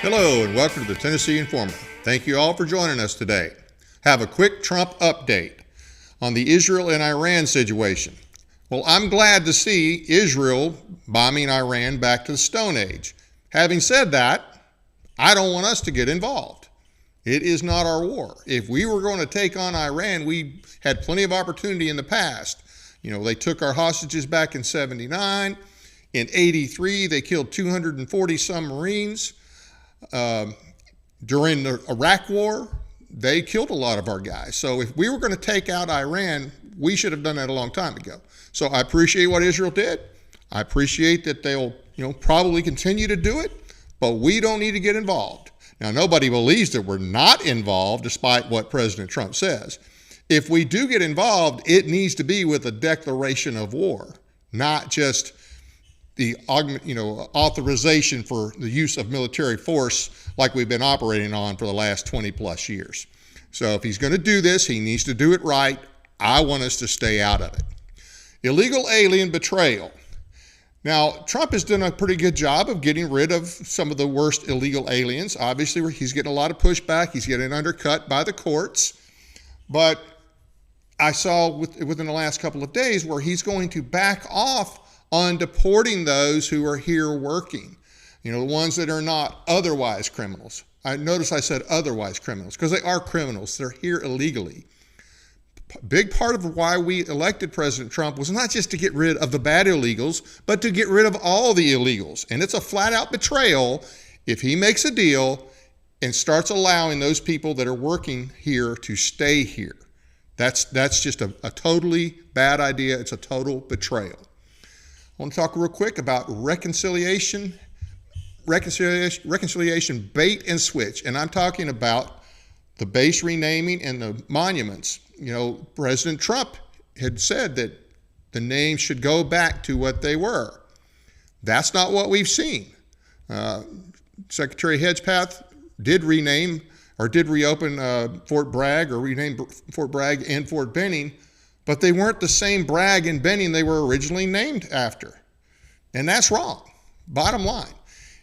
Hello and welcome to the Tennessee Informer. Thank you all for joining us today. Have a quick Trump update on the Israel and Iran situation. Well, I'm glad to see Israel bombing Iran back to the Stone Age. Having said that, I don't want us to get involved. It is not our war. If we were going to take on Iran, we had plenty of opportunity in the past. You know, they took our hostages back in 79. In 83, they killed 240 some Marines. During the Iraq War, they killed a lot of our guys. So if we were going to take out Iran, we should have done that a long time ago. So I appreciate what Israel did. I appreciate that they'll, probably continue to do it, but we don't need to get involved. Now, nobody believes that we're not involved, despite what President Trump says. If we do get involved, it needs to be with a declaration of war, not just the authorization for the use of military force like we've been operating on for the last 20 plus years. So if he's going to do this, he needs to do it right. I want us to stay out of it. Illegal alien betrayal. Now, Trump has done a pretty good job of getting rid of some of the worst illegal aliens. Obviously, he's getting a lot of pushback. He's getting undercut by the courts. But I saw within the last couple of days where he's going to back off on deporting those who are here working, the ones that are not otherwise criminals. I notice I said otherwise criminals because they are criminals. They're here illegally. Big part of why we elected President Trump was not just to get rid of the bad illegals, but to get rid of all the illegals. And it's a flat out betrayal if he makes a deal and starts allowing those people that are working here to stay here. That's just a totally bad idea. It's a total betrayal. I want to talk real quick about reconciliation bait and switch. And I'm talking about the base renaming and the monuments. President Trump had said that the names should go back to what they were. That's not what we've seen. Secretary Hedgepath did rename or did reopen Fort Bragg or rename Fort Bragg and Fort Benning, but they weren't the same Bragg and Benning they were originally named after. And that's wrong, bottom line.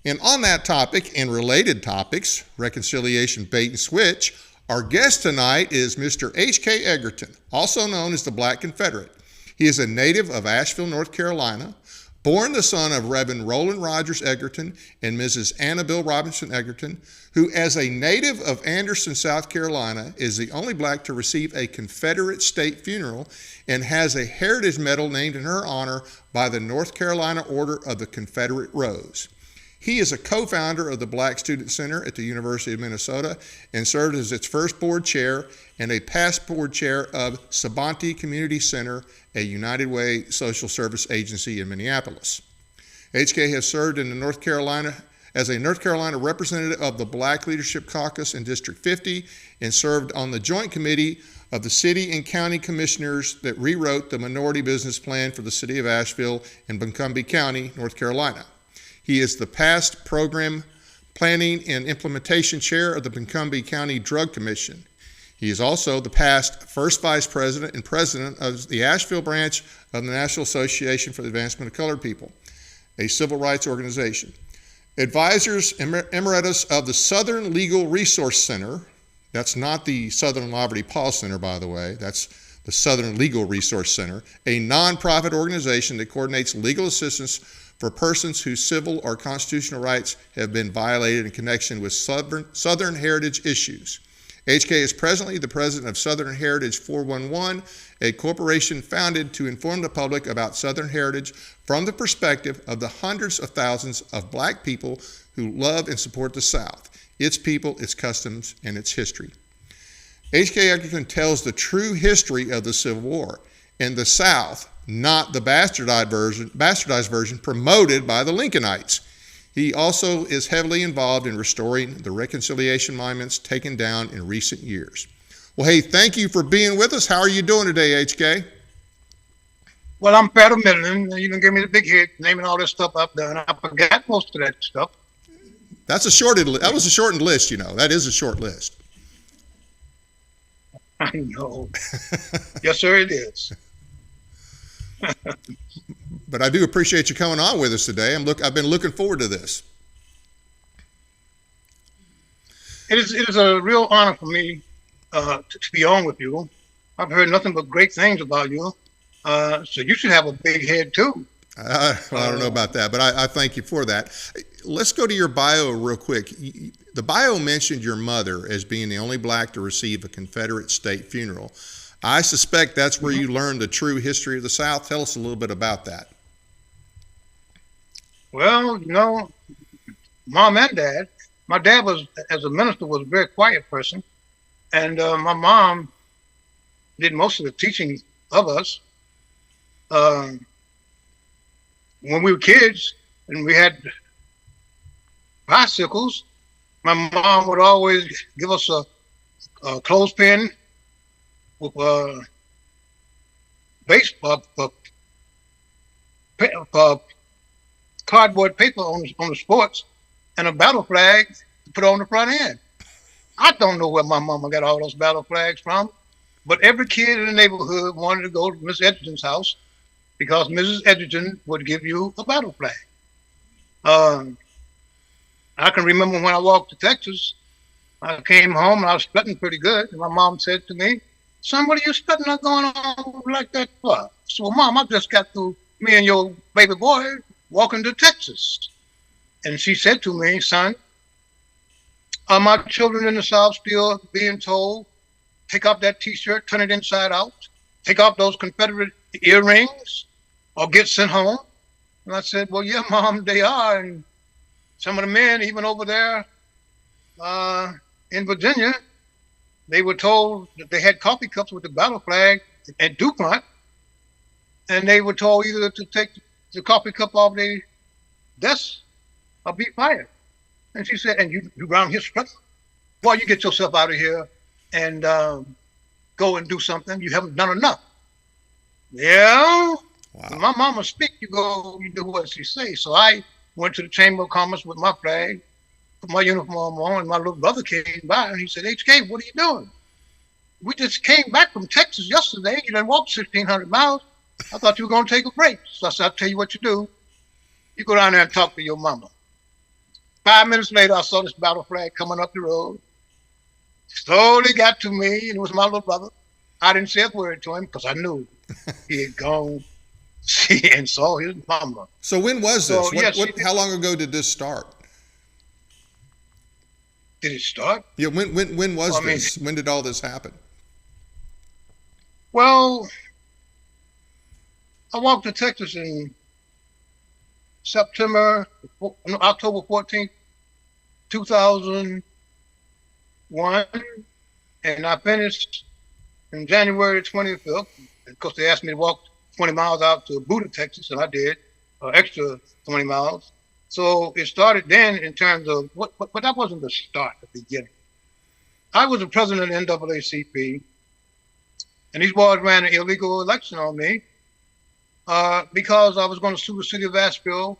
And on that topic and related topics, reconciliation bait and switch, our guest tonight is Mr. H.K Edgerton, also known as the Black Confederate. He is a native of Asheville, North Carolina, born the son of Reverend Roland Rogers Edgerton and Mrs. Annabelle Robinson Edgerton, who as a native of Anderson, South Carolina, is the only black to receive a Confederate state funeral and has a heritage medal named in her honor by the North Carolina Order of the Confederate Rose. He is a co-founder of the Black Student Center at the University of Minnesota and served as its first board chair and a past board chair of Sabanti Community Center, a United Way social service agency in Minneapolis. HK has served in North Carolina as a North Carolina representative of the Black Leadership Caucus in District 50 and served on the Joint Committee of the City and County Commissioners that rewrote the Minority Business Plan for the City of Asheville and Buncombe County, North Carolina. He is the past Program Planning and Implementation Chair of the Buncombe County Drug Commission. He is also the past First Vice President and President of the Asheville branch of the National Association for the Advancement of Colored People, a civil rights organization. Advisors Emeritus of the Southern Legal Resource Center. That's not the Southern Liberty Paul Center, by the way. That's the Southern Legal Resource Center, a nonprofit organization that coordinates legal assistance for persons whose civil or constitutional rights have been violated in connection with Southern heritage issues. HK is presently the president of Southern Heritage 411, a corporation founded to inform the public about Southern heritage from the perspective of the hundreds of thousands of black people who love and support the South, its people, its customs, and its history. H.K. Edgerton tells the true history of the Civil War in the South, not the bastardized version promoted by the Lincolnites. He also is heavily involved in restoring the reconciliation monuments taken down in recent years. Well, hey, thank you for being with us. How are you doing today, HK? Well, I'm better than you can give me the big hit, naming all this stuff I've done. I forgot most of that stuff. That was a shortened list, That is a short list. I know. Yes, sir, it is. But I do appreciate you coming on with us today. I've been looking forward to this. It is a real honor for me to be on with you. I've heard nothing but great things about you. So you should have a big head too. Well, I don't know about that, but I thank you for that. Let's go to your bio real quick. The bio mentioned your mother as being the only black to receive a Confederate state funeral. I suspect that's where you learned the true history of the South. Tell us a little bit about that. Well, mom and dad. My dad was, as a minister, was a very quiet person, and my mom did most of the teaching of us. When we were kids and we had bicycles, my mom would always give us a clothespin with cardboard paper on the sports and a battle flag to put on the front end. I don't know where my mama got all those battle flags from, but every kid in the neighborhood wanted to go to Miss Edgerton's house because Mrs. Edgerton would give you a battle flag. I can remember when I walked to Texas, I came home and I was strutting pretty good. And my mom said to me, "Son, what are you strutting up going on like that for?" So, well, Mom, I just got through me and your baby boy walking to Texas. And she said to me, "Son, are my children in the South still being told, take off that T-shirt, turn it inside out, take off those Confederate earrings, or get sent home?" And I said, "Well, yeah, Mom, they are. And some of the men, even over there in Virginia, they were told that they had coffee cups with the battle flag at DuPont, and they were told either to take the coffee cup off their desk or be fired." And she said, "And you around here struggling? Well, you get yourself out of here and go and do something. You haven't done enough." Yeah. Wow. When my mama speak, you do what she say. So I went to the Chamber of Commerce with my flag, put my uniform on, and my little brother came by and he said, "HK, what are you doing? We just came back from Texas yesterday. You done walked 1,600 miles. I thought you were going to take a break." So I said, "I'll tell you what you do. You go down there and talk to your mama." 5 minutes later, I saw this battle flag coming up the road. Slowly got to me, and it was my little brother. I didn't say a word to him because I knew he had gone see and saw his mama. So when was this? So, how long ago did this start? Did it start? Yeah, when was this? When did all this happen? Well, I walked to Texas in October 14th, 2001, and I finished in January 25th. Because they asked me to walk 20 miles out to Buda, Texas, and I did, extra 20 miles. So it started then in terms of, but that wasn't the start, the beginning. I was the president of the NAACP, and these boys ran an illegal election on me because I was going to sue the city of Asheville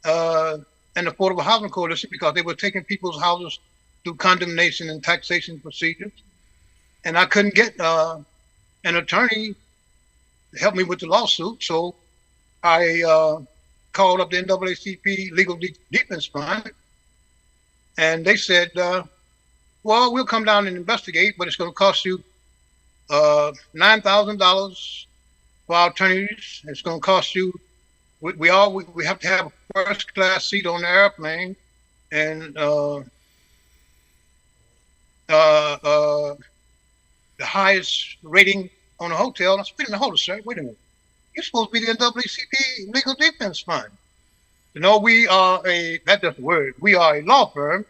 and the Affordable Housing Coalition because they were taking people's houses through condemnation and taxation procedures. And I couldn't get an attorney to help me with the lawsuit. So I called up the NAACP Legal Defense Fund, and they said, "Well, we'll come down and investigate, but it's going to cost you $9,000 for our attorneys. It's going to cost you. We have to have a first class seat on the airplane, and the highest rating on a hotel." And I said, "Hold it, sir. Wait a minute. You're supposed to be the NAACP Legal Defense Fund. We are that's just a word. We are a law firm,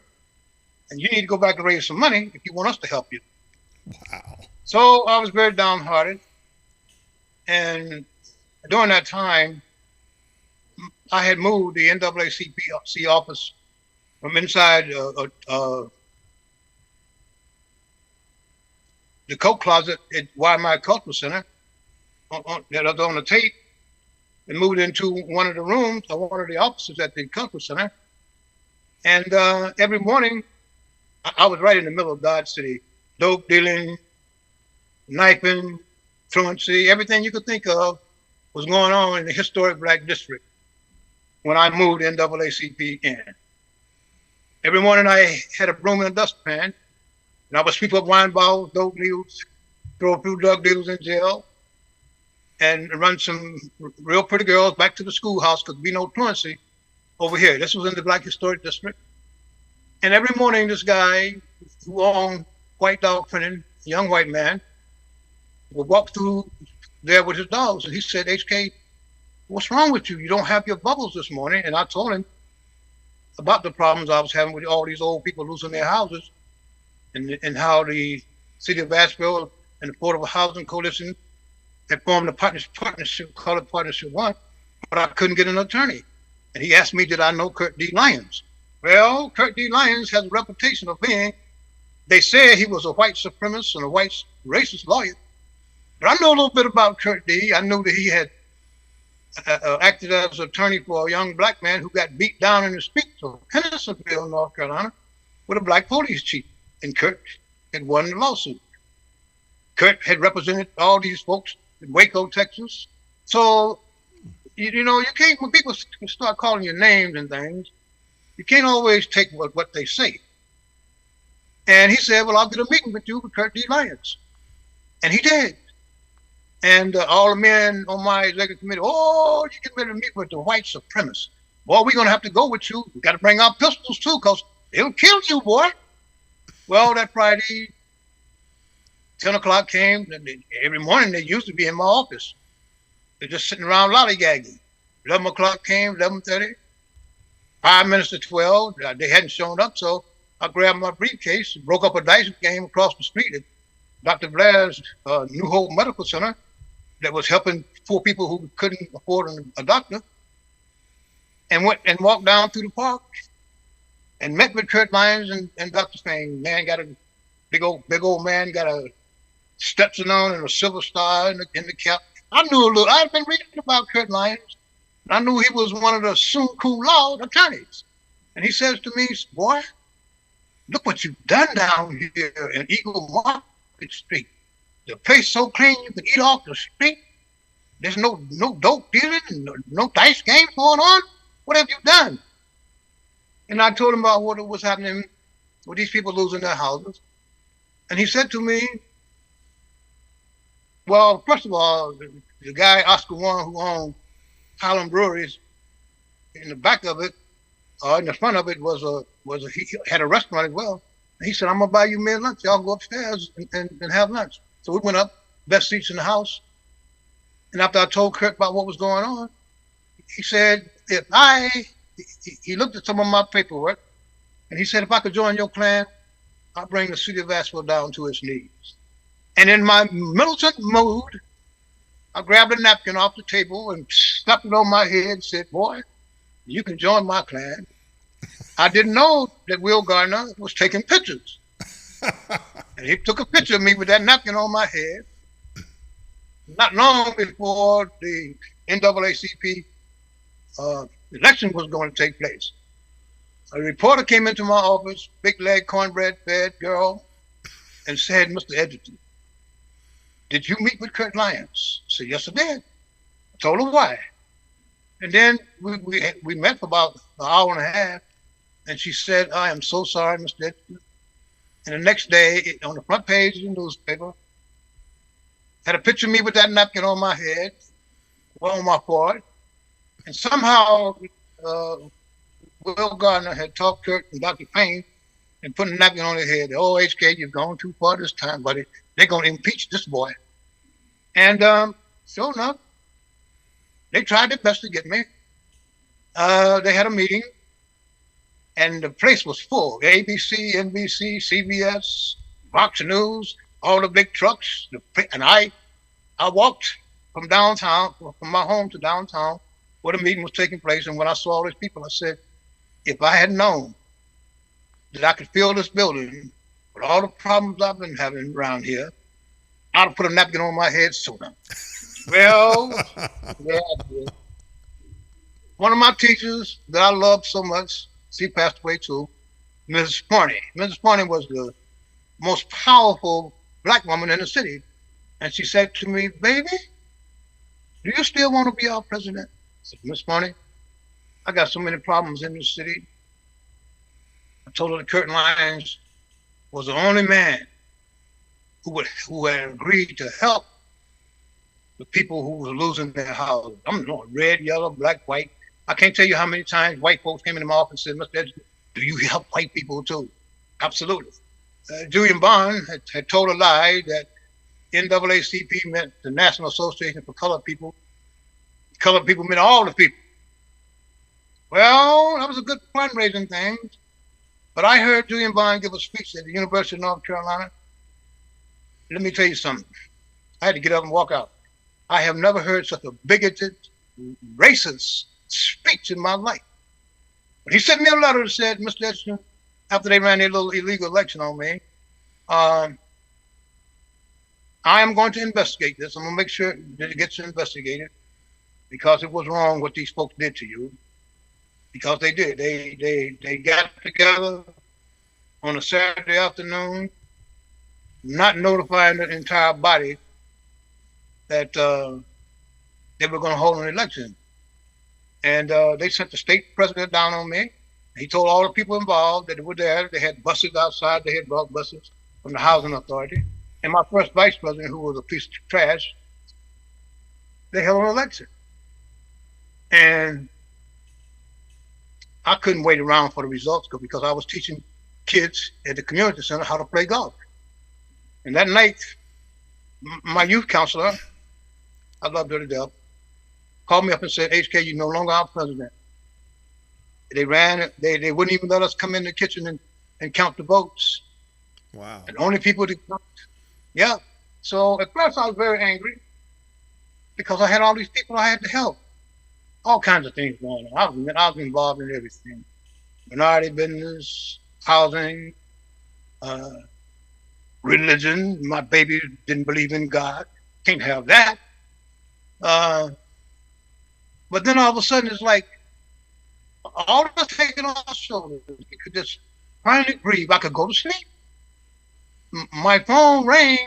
and you need to go back and raise some money if you want us to help you." Wow. So I was very downhearted. And during that time, I had moved the NAACP office from inside the coat closet at Wyoming Cultural Center that was on the tape, and moved into one of the rooms or one of the offices at the Cultural Center. And every morning, I was right in the middle of Dodge City. Dope dealing, knifing, truancy, everything you could think of was going on in the historic Black district when I moved NAACP in. Every morning I had a broom and a dustpan, and I would sweep up wine bottles, dope needles, throw a few drug dealers in jail, and run some real pretty girls back to the schoolhouse because there'd be no truancy over here. This was in the Black Historic District. And every morning, this guy who owned white dog printing, a young white man, would walk through there with his dogs. And he said, HK, what's wrong with you? You don't have your bubbles this morning. And I told him about the problems I was having with all these old people losing their houses, and how the city of Asheville and the Affordable Housing Coalition had formed a partnership called Partnership One, but I couldn't get an attorney. And he asked me, did I know Kurt D. Lyons? Well, Kurt D. Lyons has a reputation of being, they said he was a white supremacist and a white racist lawyer. But I know a little bit about Kurt D. I knew that he had acted as an attorney for a young black man who got beat down in the streets of Hendersonville, North Carolina, with a black police chief. And Kurt had won the lawsuit. Kurt had represented all these folks in Waco, Texas. So, you know, you can't, when people start calling you names and things, you can't always take what they say. And he said, well, I'll get a meeting with you with Kurt D. Lyons. And he did. And all the men on my executive committee, oh, you get ready to meet with the white supremacists. Boy, we're going to have to go with you. We got to bring our pistols too, because they'll kill you, boy. Well, that Friday, 10 o'clock came, and every morning they used to be in my office. They're just sitting around lollygagging. 11 o'clock came, 11:30, 5 minutes to 12. They hadn't shown up, so I grabbed my briefcase and broke up a dice game across the street at Dr. Blair's New Hope Medical Center that was helping poor people who couldn't afford a doctor, and went and walked down through the park and met with Kurt Lyons and Dr. Spain. Man got a big old man, got a Stetson on and a silver star in the cap. I knew a little. I had been reading about Kurt Lyons. I knew he was one of the Sum Cum Laude attorneys. And he says to me, boy, look what you've done down here in Eagle Market Street. The place so clean you can eat off the street. There's no dope dealing, no dice games going on. What have you done? And I told him about what was happening with these people losing their houses. And he said to me, well, first of all, the guy, Oscar Warren, who owned Highland Breweries, in the back of it, or in the front of it, he had a restaurant as well. And he said, I'm going to buy you men lunch. Y'all go upstairs and have lunch. So we went up, best seats in the house. And after I told Kurt about what was going on, he said, he looked at some of my paperwork, and he said, if I could join your clan, I'll bring the city of Asheville down to its knees. And in my militant mood, I grabbed a napkin off the table and slapped it on my head and said, boy, you can join my clan. I didn't know that Will Gardner was taking pictures. And he took a picture of me with that napkin on my head. Not long before the NAACP election was going to take place, a reporter came into my office, big leg, cornbread fed girl, and said, Mr. Edgerton, did you meet with Kurt Lyons? I said, yes, I did. I told her why. And then we met for about an hour and a half, and she said, I am so sorry, Mr. Edgerton. And the next day, on the front page of the newspaper, had a picture of me with that napkin on my head, on my forehead, and somehow Will Gardner had talked Kurt and Dr. Payne and put a napkin on his head. Oh, HK, you've gone too far this time, buddy. They're going to impeach this boy. And sure enough, they tried their best to get me. They had a meeting, and the place was full. ABC, NBC, CBS, Fox News, all the big trucks. And I walked from downtown, from my home to downtown, where the meeting was taking place. And when I saw all these people, I said, if I had known that I could fill this building with all the problems I've been having around here, I'd have put a napkin on my head sooner. Well, yeah, I did. One of my teachers that I loved so much, she passed away too, Mrs. Parney. Mrs. Parney was the most powerful black woman in the city. And she said to me, baby, do you still want to be our president? I said, Miss Parney, I got so many problems in this city. I told her that Kurt Lyons was the only man who had agreed to help the people who were losing their houses. I'm not red, yellow, black, white. I can't tell you how many times white folks came in my office and said, Mr. Edgerton, do you help white people too? Absolutely. Julian Bond had told a lie that NAACP meant the National Association for Colored People. Colored people meant all the people. Well, that was a good fundraising thing. But I heard Julian Bond give a speech at the University of North Carolina. Let me tell you something. I had to get up and walk out. I have never heard such a bigoted, racist speech in my life. But he sent me a letter that said, Mr. Edgerton, after they ran their little illegal election on me, I am going to investigate this. I'm going to make sure that it gets investigated because it was wrong what these folks did to you. Because they did. They got together on a Saturday afternoon, not notifying the entire body that they were going to hold an election. And they sent the state president down on me. He told all the people involved that they were there. They had buses outside. They had brought buses from the housing authority. And my first vice president, who was a piece of trash, they held an election. And I couldn't wait around for the results because I was teaching kids at the community center how to play golf. And that night, my youth counselor, I loved her to death, called me up and said, H.K, you're no longer our president. They wouldn't even let us come in the kitchen and count the votes. Wow. And only people to count. Yeah. So at first I was very angry because I had all these people I had to help. All kinds of things going on. I was involved in everything. Minority business, housing, religion. My baby didn't believe in God. Can't have that. But then all of a sudden it's like all of us taken off our shoulders. We could just finally breathe. I could go to sleep. My phone rang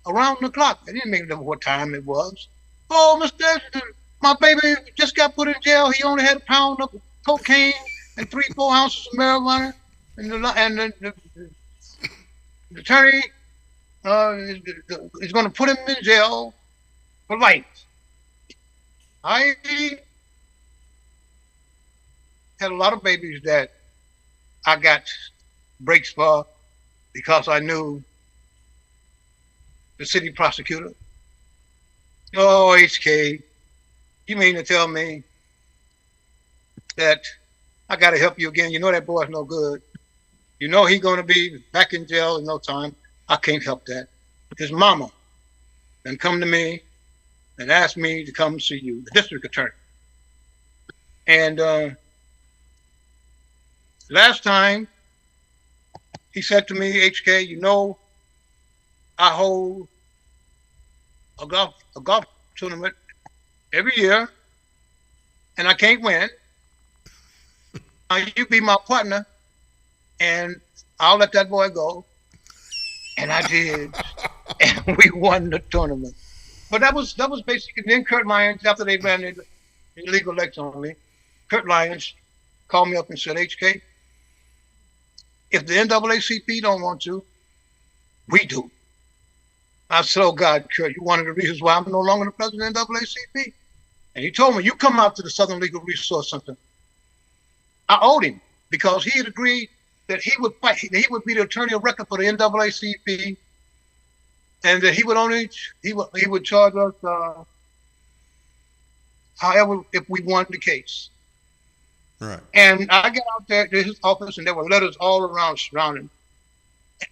around the clock. I didn't remember what time it was. Oh, Mr. Edgerton, my baby just got put in jail. He only had a pound of cocaine and 3-4 ounces of marijuana. And the attorney is going to put him in jail for life. I had a lot of babies that I got breaks for because I knew the city prosecutor. Oh, H.K., you mean to tell me that I got to help you again? You know that boy's no good. You know he's going to be back in jail in no time. I can't help that. His mama then come to me and asked me to come see you, the district attorney. And last time he said to me, H.K., you know, I hold a golf tournament every year, and I can't win. You be my partner, and I'll let that boy go. And I did, and we won the tournament. But that was basically. Then Kurt Lyons, after they ran the illegal election on me, Kurt Lyons called me up and said, H.K., if the NAACP don't want to, we do. I said, oh God, Kurt, you're one of the reasons why I'm no longer the president of NAACP. And he told me, you come out to the Southern Legal Resource Center. I owed him because he had agreed that he would fight. He would be the attorney of record for the NAACP, and that he would charge us however if we won the case. Right. And I got out there to his office, and there were letters all around surrounding.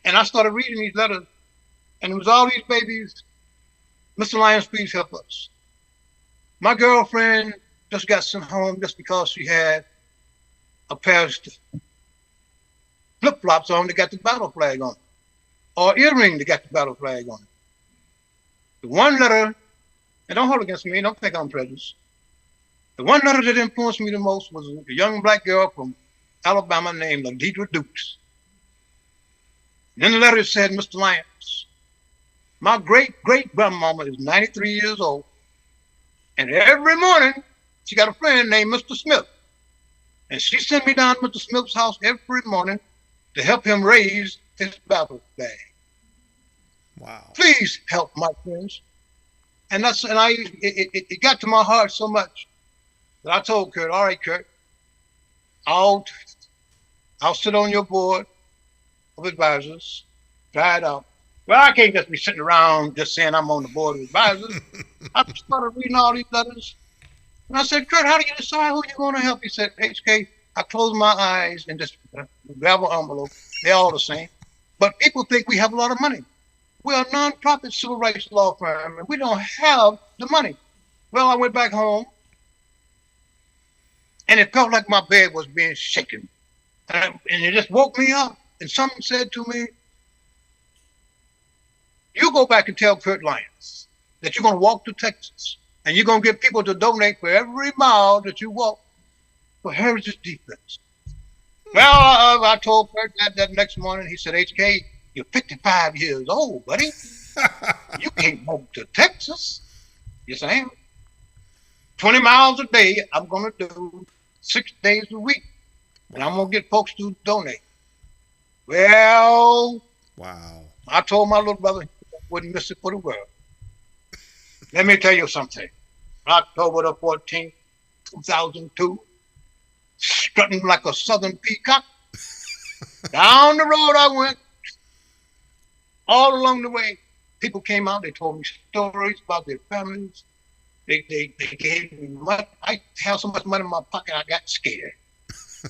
And I started reading these letters, and it was all these babies. Mr. Lyons, please help us. My girlfriend just got sent home just because she had a pair of flip-flops on that got the battle flag on it, or earring that got the battle flag on it. The one letter, and don't hold against me, don't think I'm prejudiced. The one letter that influenced me the most was a young black girl from Alabama named Ladidra Dukes. And in the letter it said, Mr. Lyons, my great-great-grandmama is 93 years old, and every morning she got a friend named Mr. Smith. And she sent me down to Mr. Smith's house every morning to help him raise his battle flag. Wow. Please help my friends. And it got to my heart so much that I told Kurt, all right, Kurt, I'll sit on your board of advisors, try it out. Well, I can't just be sitting around just saying I'm on the board of advisors. I started reading all these letters. And I said, Kurt, how do you decide who you're going to help? He said, HK, I close my eyes and just grab an envelope. They're all the same. But people think we have a lot of money. We're a nonprofit civil rights law firm, and we don't have the money. Well, I went back home, and it felt like my bed was being shaken. And it just woke me up. And someone said to me, you go back and tell Kurt Lyons that you're going to walk to Texas, and you're going to get people to donate for every mile that you walk for Heritage Defense. Well, I told Kurt that next morning. He said, HK, you're 55 years old, buddy. You can't walk to Texas. Yes, I am. 20 miles a day, I'm going to do 6 days a week. And I'm going to get folks to donate. Well, wow. I told my little brother he wouldn't miss it for the world. Let me tell you something. October the 14th, 2002, strutting like a southern peacock. Down the road I went. All along the way, people came out. They told me stories about their families. They gave me money. I had so much money in my pocket, I got scared.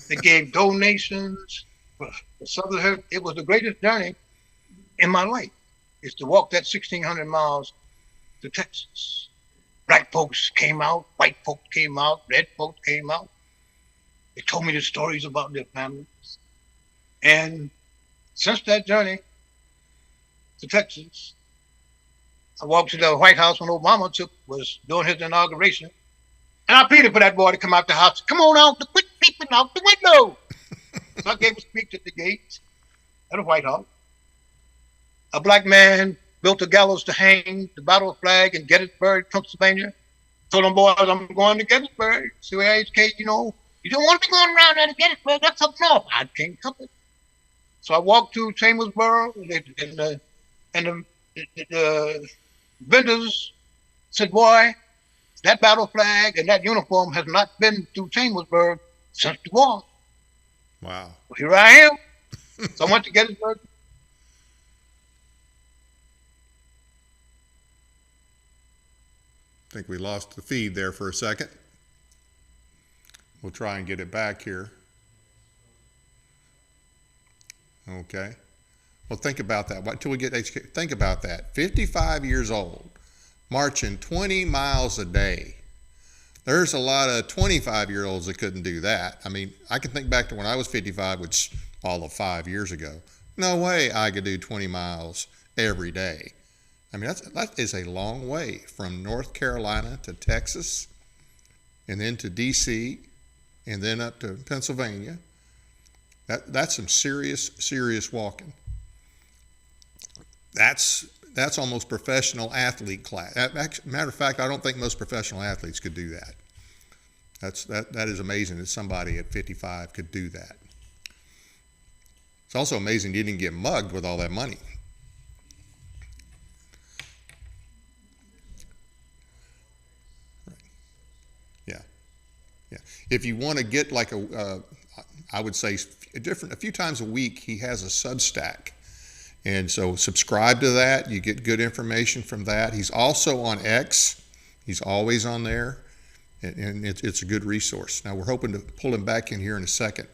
They gave donations. It was the greatest journey in my life, is to walk that 1,600 miles to Texas. Black folks came out, white folks came out, red folks came out. They told me the stories about their families. And since that journey to Texas, I walked to the White House when Obama was doing his inauguration. And I pleaded for that boy to come out the house. Come on out, quit peeping out the window. So I gave a speech at the gate at the White House. A black man built a gallows to hang the battle flag in Gettysburg, Pennsylvania. Told them boys, I'm going to Gettysburg. So HK, you don't want to be going around there to Gettysburg. That's up north. I can't come it. So I walked to Chambersburg, and the vendors said, boy, that battle flag and that uniform has not been through Chambersburg since the war. Wow. Well, here I am. So I went to Gettysburg. I think we lost the feed there for a second. We'll try and get it back here. Okay. Well, think about that. Until we get HK, think about that. 55 years old, marching 20 miles a day. There's a lot of 25-year-olds that couldn't do that. I mean, I can think back to when I was 55, which all of 5 years ago. No way I could do 20 miles every day. I mean, that is a long way from North Carolina to Texas, and then to D.C., and then up to Pennsylvania. That's some serious walking. That's almost professional athlete class. Matter of fact, I don't think most professional athletes could do that. That is amazing that somebody at 55 could do that. It's also amazing you didn't get mugged with all that money. Yeah. If you want to get like I would say a few times a week, he has a Substack. And so subscribe to that. You get good information from that. He's also on X. He's always on there. And it's a good resource. Now we're hoping to pull him back in here in a second.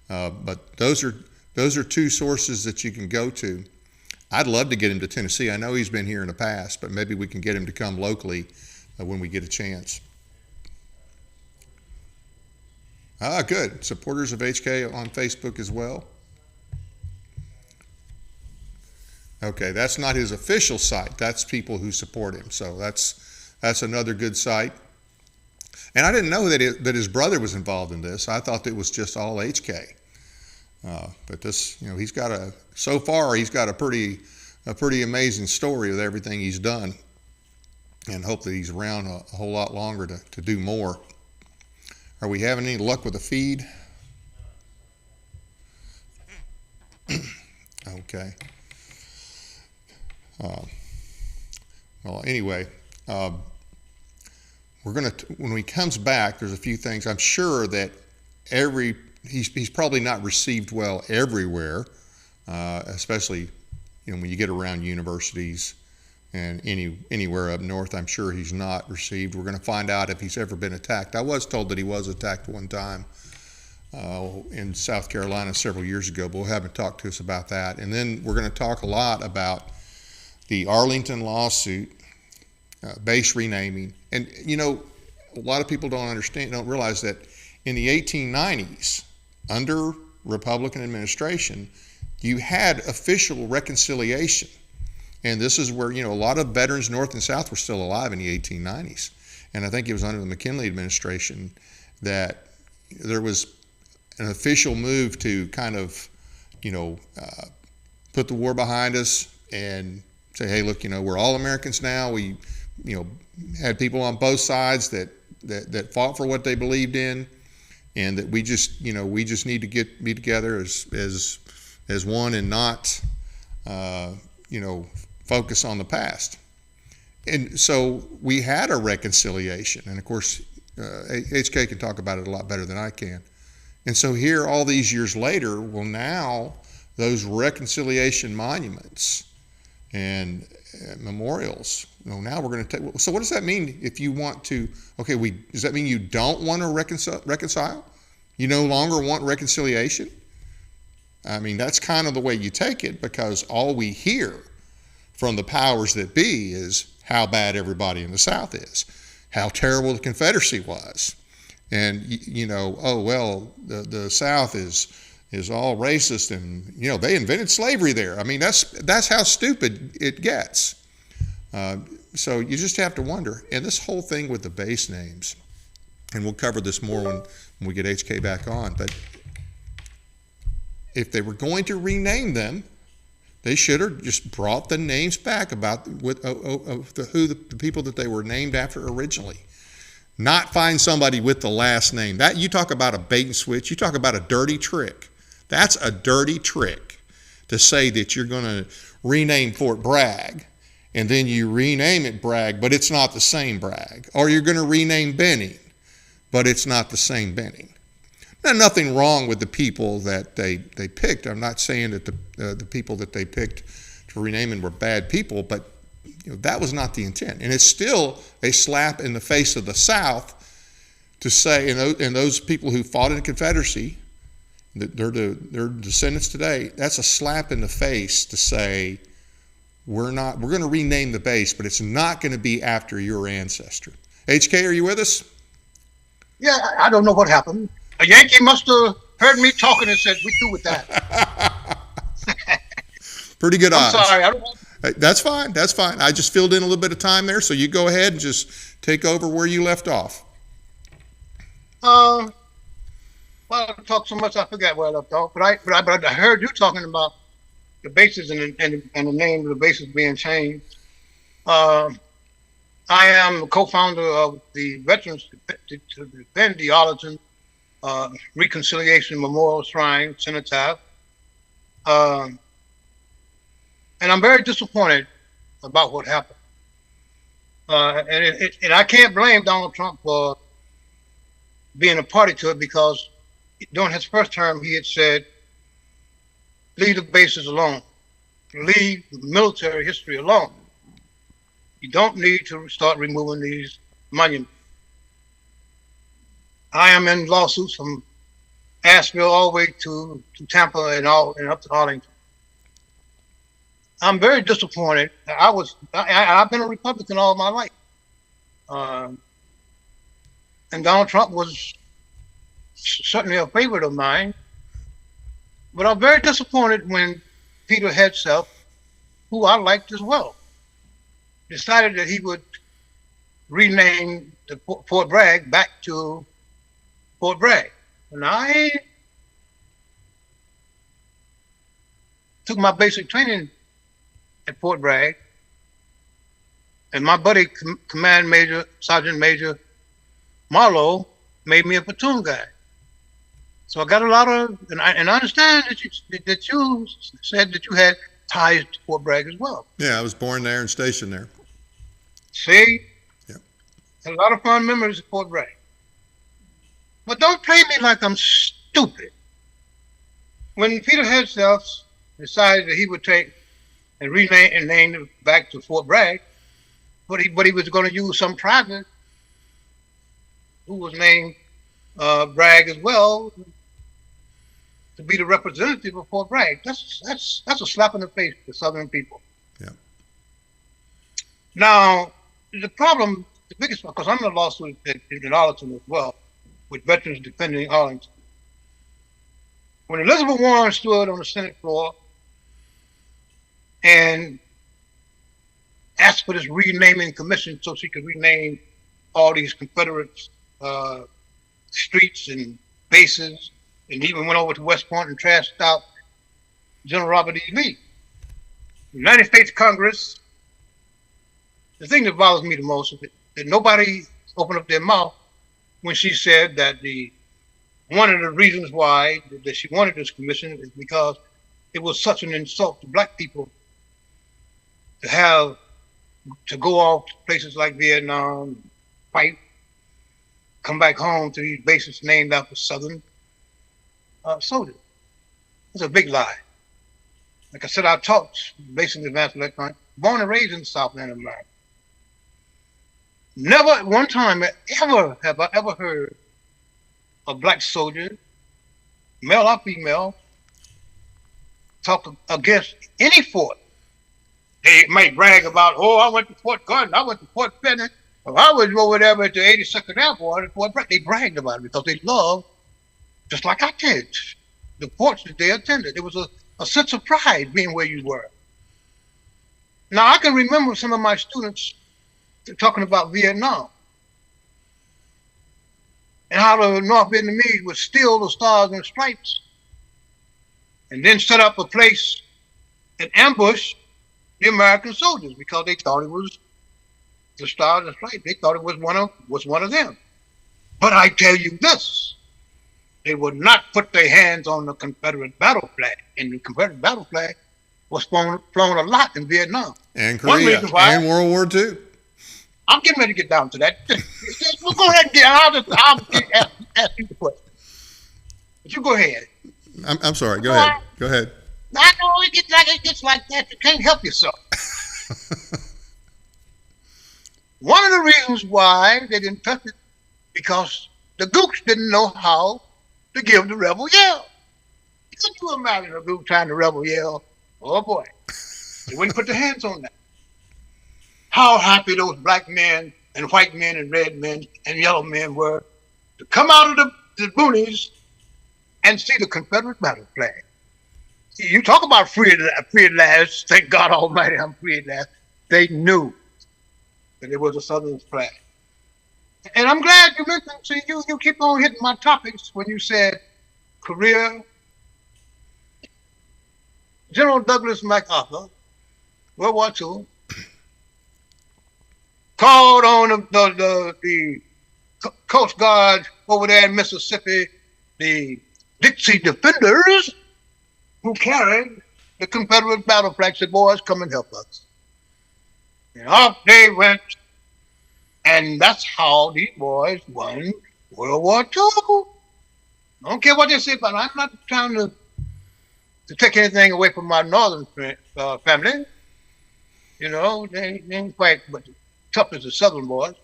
But those are two sources that you can go to. I'd love to get him to Tennessee. I know he's been here in the past, but maybe we can get him to come locally when we get a chance. Good. Supporters of HK on Facebook as well. Okay, that's not his official site. That's people who support him. So that's another good site. And I didn't know that his brother was involved in this. I thought it was just all HK. But this, so far he's got a pretty amazing story with everything he's done, and hope that he's around a whole lot longer to do more. Are we having any luck with the feed? Okay. Well, anyway, we're going to, when he comes back, there's a few things. I'm sure that he's probably not received well everywhere, especially, when you get around universities and anywhere up north. I'm sure he's not received. We're going to find out if he's ever been attacked. I was told that he was attacked one time in South Carolina several years ago, but we'll have him talk to us about that. And then we're going to talk a lot about the Arlington lawsuit, base renaming. And, a lot of people don't realize that in the 1890s, under Republican administration, you had official reconciliation. And this is where, a lot of veterans north and south were still alive in the 1890s. And I think it was under the McKinley administration that there was an official move to kind of, put the war behind us and say, hey, look, we're all Americans now. We, had people on both sides that fought for what they believed in, and that we just need to be together as one and not, focus on the past. And so we had a reconciliation, and of course, H.K. can talk about it a lot better than I can. And so here, all these years later, well, now those reconciliation monuments and memorials, now we're going to take. So what does that mean if you want to? Okay, does that mean you don't want to reconcile? You no longer want reconciliation? I mean, that's kind of the way you take it, because all we hear from the powers that be is how bad everybody in the South is, how terrible the Confederacy was. And, oh, well, the South is all racist, and, they invented slavery there. I mean, that's how stupid it gets. So you just have to wonder. And this whole thing with the base names, and we'll cover this more when we get HK back on, but if they were going to rename them, they should have just brought the names back about the people that they were named after originally. Not find somebody with the last name. That, you talk about a bait and switch. You talk about a dirty trick. That's a dirty trick, to say that you're going to rename Fort Bragg and then you rename it Bragg, but it's not the same Bragg. Or you're going to rename Benning, but it's not the same Benning. Now, nothing wrong with the people that they picked. I'm not saying that the people that they picked to rename them were bad people, but that was not the intent. And it's still a slap in the face of the South to say, and those people who fought in the Confederacy, they're descendants today, that's a slap in the face to say, we're going to rename the base, but it's not going to be after your ancestor. HK, are you with us? Yeah, I don't know what happened. A Yankee must have heard me talking and said, we through with that. Pretty good odds. I'm sorry. I don't know. That's fine. That's fine. I just filled in a little bit of time there, so you go ahead and just take over where you left off. Well, I talked so much I forgot where I left off. But I heard you talking about the bases and the name of the bases being changed. I am a co-founder of the Veterans to Defend the Arlington Reconciliation Memorial Shrine Cenotaph. And I'm very disappointed about what happened. And I can't blame Donald Trump for being a party to it, because during his first term, he had said, leave the bases alone. Leave the military history alone. You don't need to start removing these monuments. I am in lawsuits from Asheville all the way to Tampa and up to Arlington. I'm very disappointed. I've been a Republican all my life. And Donald Trump was certainly a favorite of mine. But I'm very disappointed when Peter Hegseth, who I liked as well, decided that he would rename the Fort Bragg back to Fort Bragg. And I took my basic training at Fort Bragg, and my buddy, Command Major, Sergeant Major Marlowe, made me a platoon guy. So I got a lot of, and I understand that you said that you had ties to Fort Bragg as well. Yeah, I was born there and stationed there. See, Yeah. a lot of fond memories of Fort Bragg. But don't play me like I'm stupid. When Peter Headself decided that he would take and rename and name it back to Fort Bragg, but he was going to use some private who was named Bragg as well to be the representative of Fort Bragg. That's a slap in the face to Southern people. Yeah. Now, the problem, the biggest one, because I'm in a lawsuit in Arlington as well, with veterans defending Arlington. When Elizabeth Warren stood on the Senate floor and asked for this renaming commission so she could rename all these Confederate streets and bases, and even went over to West Point and trashed out General Robert E. Lee. The United States Congress, the thing that bothers me the most is that nobody opened up their mouth when she said that one of the reasons why that she wanted this commission is because it was such an insult to black people to go off to places like Vietnam, fight, come back home to these bases named after Southern soldiers. It's a big lie. Like I said, I taught basic advanced electronics, born and raised in the Southland of America. Never at one time ever have I ever heard a black soldier, male or female, talk against any fort. They might brag about, oh, I went to Fort Gordon, I went to Fort Benning, or I was over there at the 82nd Airport at Fort Bragg. They bragged about it because they loved, just like I did, the forts that they attended. There was a sense of pride being where you were. Now, I can remember some of my students talking about Vietnam and how the North Vietnamese would steal the stars and stripes and then set up a place and ambush the American soldiers because they thought it was the stars and stripes. They thought it was one of them. But I tell you this, they would not put their hands on the Confederate battle flag, and the Confederate battle flag was flown a lot in Vietnam. And Korea, and World War II. I'm getting ready to get down to that. We'll go ahead and I'll ask you the question. But you go ahead. I'm sorry. Go ahead. Go ahead. I know it gets like that. You can't help yourself. One of the reasons why they didn't touch it because the Gooks didn't know how to give the rebel yell. Could you imagine a Gook trying to rebel yell? Oh boy, they wouldn't put their hands on that. How happy those black men and white men and red men and yellow men were to come out of the boonies and see the Confederate battle flag. See, you talk about free at last. Thank God Almighty, I'm free at last. They knew that it was a Southern flag. And I'm glad you mentioned, see, you keep on hitting my topics when you said Korea. General Douglas MacArthur, World War II, called on the Coast Guard over there in Mississippi, the Dixie defenders, who carried the Confederate battle flag, said, boys, come and help us. And off they went, and that's how these boys won World War II. I don't care what they say, but I'm not trying to take anything away from my northern family. You know, they ain't quite but tough as the southern boys.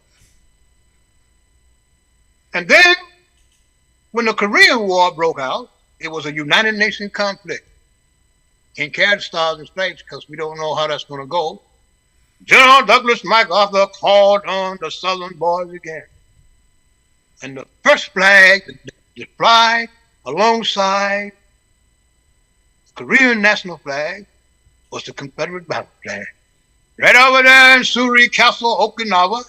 And then, when the Korean War broke out, it was a United Nations conflict. Can't carry the stars and stripes because we don't know how that's going to go. General Douglas MacArthur called on the Southern boys again. And the first flag that fly alongside the Korean national flag was the Confederate battle flag. Right over there in Surrey Castle, Okinawa.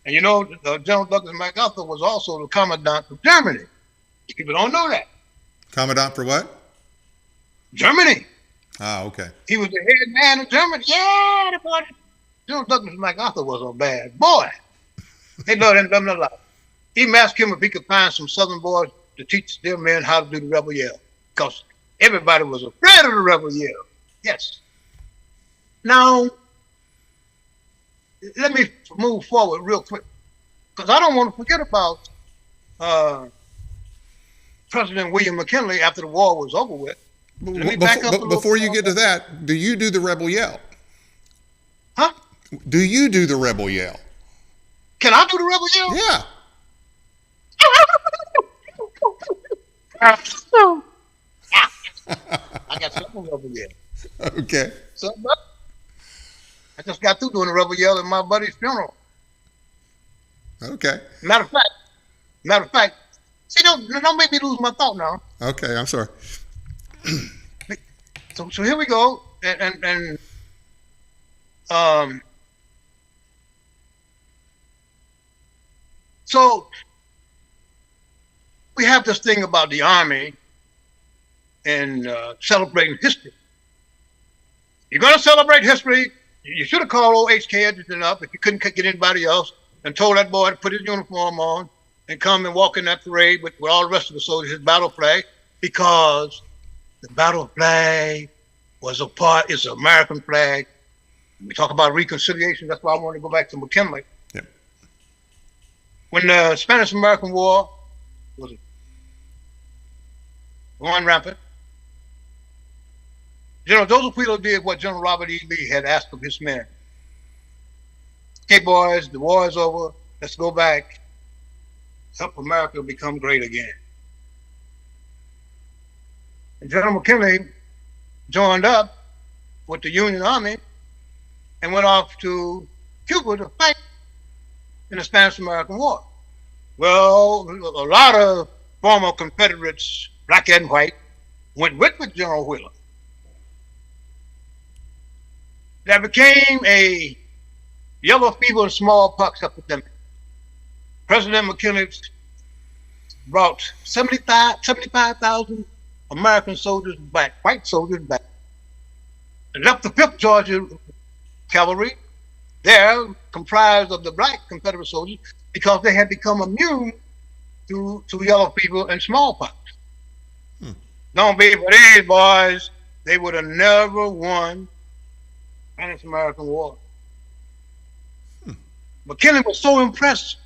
And you know, General Douglas MacArthur was also the commandant of Germany. People don't know that. Commandant for what? Germany. Ah, okay. He was the head man of Germany. Yeah, the boy. General Douglas MacArthur was a bad boy. They loved him a lot. He asked him if he could find some Southern boys to teach their men how to do the rebel yell, because everybody was afraid of the rebel yell. Yes. Now, let me move forward real quick, because I don't want to forget about President William McKinley after the war was over with. Let me back up a little before you get to that, do you do the rebel yell? Huh? Do you do the rebel yell? Can I do the rebel yell? Yeah. I got something rebel yell. Okay. Something up. I just got through doing the rebel yell at my buddy's funeral. Okay. Matter of fact, see, don't make me lose my thought now. Okay, I'm sorry. So here we go, and so we have this thing about the Army and celebrating history. You're going to celebrate history. You should have called old H.K. Edgerton up if you couldn't get anybody else, and told that boy to put his uniform on and come and walk in that parade with all the rest of the soldiers, his battle flag, because the battle flag was is an American flag. We talk about reconciliation. That's why I want to go back to McKinley. Yep. When the Spanish-American War was going rampant, General Joseph Wheeler did what General Robert E. Lee had asked of his men. Okay, boys, the war is over. Let's go back. Help America become great again. And General McKinley joined up with the Union Army and went off to Cuba to fight in the Spanish-American War. Well, a lot of former Confederates, black and white, went with General Wheeler. There became a yellow fever and smallpox epidemic. President McKinley brought 75,000 American soldiers back, white soldiers back, and left the 5th Georgia Cavalry there, comprised of the black Confederate soldiers, because they had become immune to yellow fever and smallpox. Don't be for these boys, they would have never won the Spanish-American War. McKinley was so impressed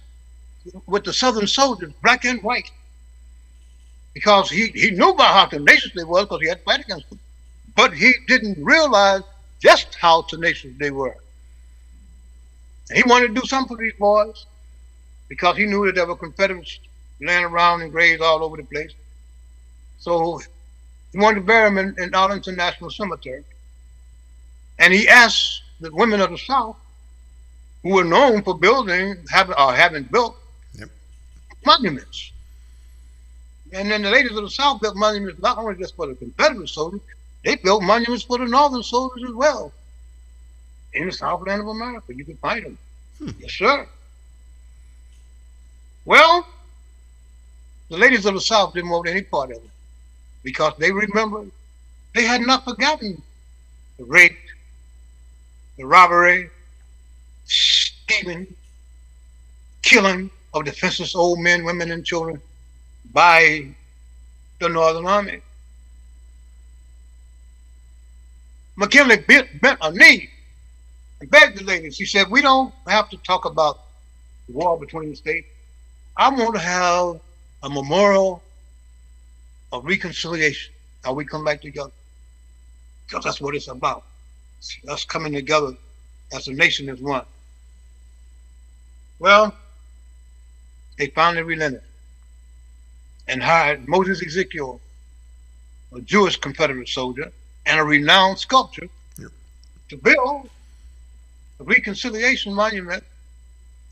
with the Southern soldiers, black and white, because he knew about how tenacious they were because he had to fight against them. But he didn't realize just how tenacious they were. And he wanted to do something for these boys because he knew that there were Confederates laying around in graves all over the place. So he wanted to bury them in Arlington National Cemetery. And he asked the women of the South, who were known for having built monuments. And then the ladies of the South built monuments not only just for the Confederate soldiers, they built monuments for the Northern soldiers as well. In the Southland of America, you can find them. Yes, sir. Well, the ladies of the South didn't want any part of it because they remembered they had not forgotten the rape, the robbery, stealing, killing of defenseless old men, women, and children by the Northern Army. McKinley bent a knee and begged the ladies. He said, we don't have to talk about the war between the states. I want to have a memorial of reconciliation, how we come back together. Because that's what it's about. It's us coming together as a nation as one. Well, they finally relented and hired Moses Ezekiel, a Jewish Confederate soldier and a renowned sculptor, to build a reconciliation monument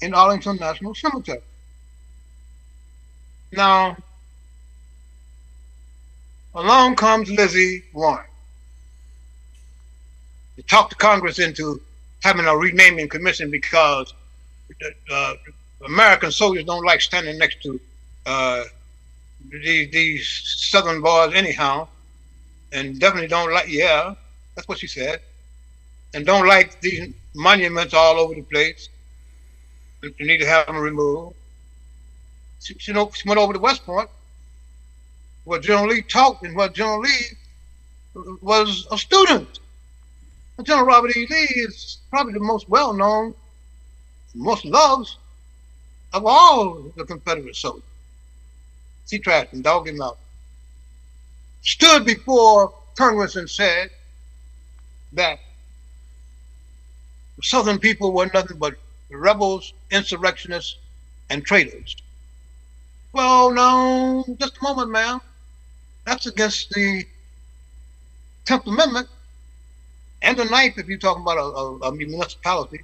in Arlington National Cemetery. Now, along comes Lizzie Warren to talk the Congress into having a renaming commission because American soldiers don't like standing next to these Southern boys anyhow, and definitely don't like, yeah, that's what she said, and don't like these monuments all over the place. You need to have them removed. She went over to West Point what General Lee taught and what General Lee was a student. General Robert E. Lee is probably the most well-known, most loved of all the Confederate soldiers. He trashed him, dogged him out. Stood before Congress and said that the Southern people were nothing but rebels, insurrectionists, and traitors. Well, now, just a moment, ma'am. That's against the 10th Amendment and the 9th, if you're talking about a municipality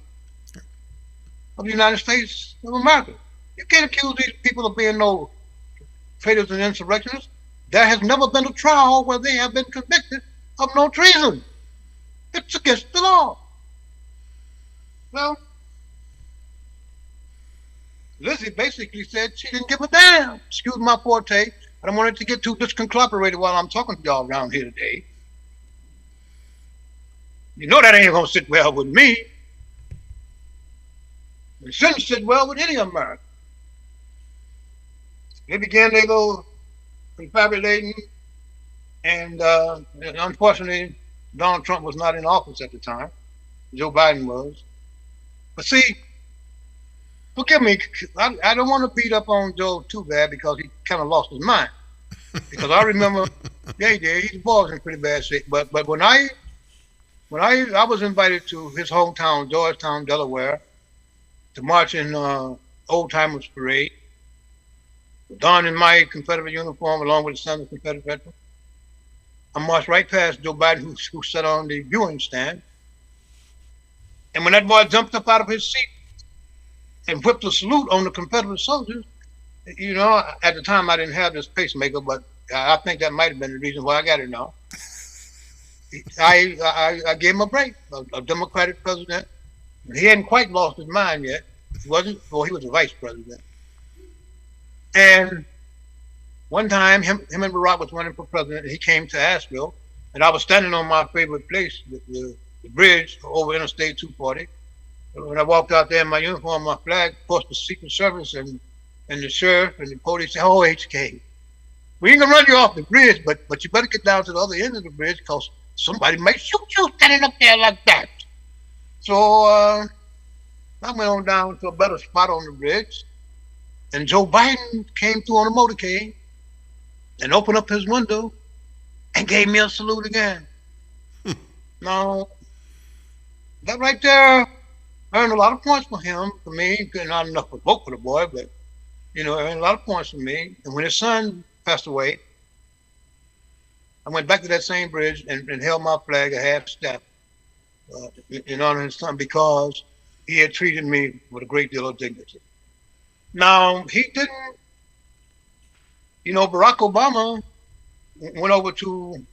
of the United States of America. You can't accuse these people of being no traitors and insurrectionists. There has never been a trial where they have been convicted of no treason. It's against the law. Well, Lizzie basically said she didn't give a damn. Excuse my forte. I don't want it to get too discombobulated while I'm talking to y'all around here today. You know that ain't gonna sit well with me. It shouldn't sit well with any American. They began their little confabulating, and unfortunately, Donald Trump was not in office at the time. Joe Biden was. But see, forgive me, I don't want to beat up on Joe too bad because he kind of lost his mind. Because I remember, yeah, he did. He was in pretty bad shape. But when I was invited to his hometown, Georgetown, Delaware, to march in Old Timers Parade, donning my Confederate uniform along with the Sons of Confederate veterans, I marched right past Joe Biden, who sat on the viewing stand. And when that boy jumped up out of his seat and whipped a salute on the Confederate soldiers, you know, at the time I didn't have this pacemaker, but I think that might have been the reason why I got it now. I gave him a break, a Democratic president. He hadn't quite lost his mind yet. He wasn't, well, he was a vice president. And one time, him and Barack was running for president, and he came to Asheville, and I was standing on my favorite place, the bridge over Interstate 240. When I walked out there in my uniform, my flag, of course, the Secret Service and the sheriff and the police said, "Oh, HK, we ain't gonna run you off the bridge, but you better get down to the other end of the bridge because somebody might shoot you standing up there like that." So I went on down to a better spot on the bridge, and Joe Biden came through on a motorcade and opened up his window and gave me a salute again. Now, that right there earned a lot of points for him, for me. Not enough to vote for the boy, but, you know, earned a lot of points for me. And when his son passed away, I went back to that same bridge and held my flag a half step in honor of his son because he had treated me with a great deal of dignity. Now, he didn't, you know, Barack Obama went over to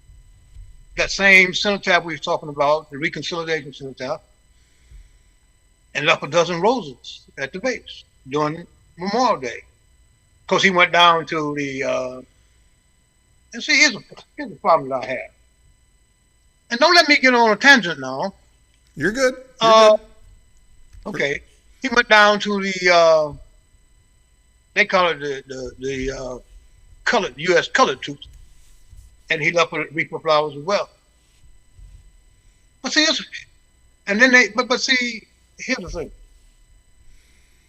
that same cenotaph we were talking about, the Reconciliation Cenotaph, and left a dozen roses at the base during Memorial Day. Of course, he went down to the, and see, here's the problem that I have. And don't let me get on a tangent now. You're good. You're good. Okay. He went down to the, they call it the colored, U.S. colored troops, and he left a wreath of flowers as well. But see, and then but see, here's the thing.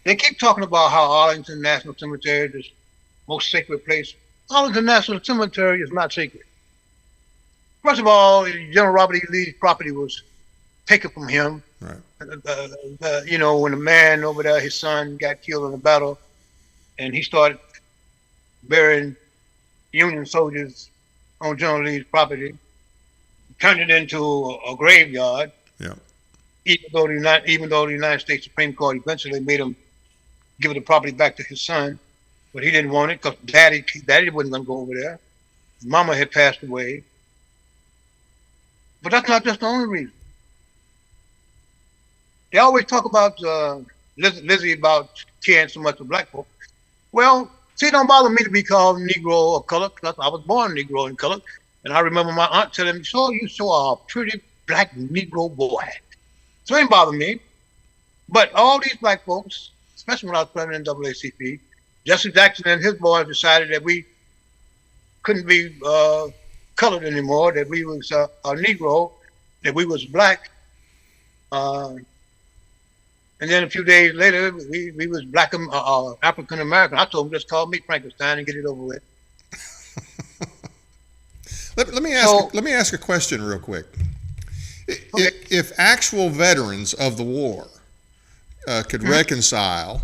They keep talking about how Arlington National Cemetery is the most sacred place. Arlington National Cemetery is not sacred. First of all, General Robert E. Lee's property was taken from him. Right. You know, when the man over there, his son, got killed in a battle, and he started burying Union soldiers on General Lee's property, turned it into a graveyard. Yeah. Even though the United States Supreme Court eventually made him give the property back to his son, but he didn't want it because Daddy wasn't going to go over there. Mama had passed away. But that's not just the only reason. They always talk about Lizzie about caring so much for black folk. Well, see, it don't bother me to be called Negro or colored because I was born Negro and colored. And I remember my aunt telling me, "So you saw a pretty black Negro boy." So it didn't bother me. But all these black folks, especially when I was president of NAACP, Jesse Jackson and his boys decided that we couldn't be colored anymore, that we was a Negro, that we was black. And then a few days later, we was black, African American. I told him, just call me Frankenstein and get it over with. Let me ask a question real quick. Okay. If actual veterans of the war could reconcile,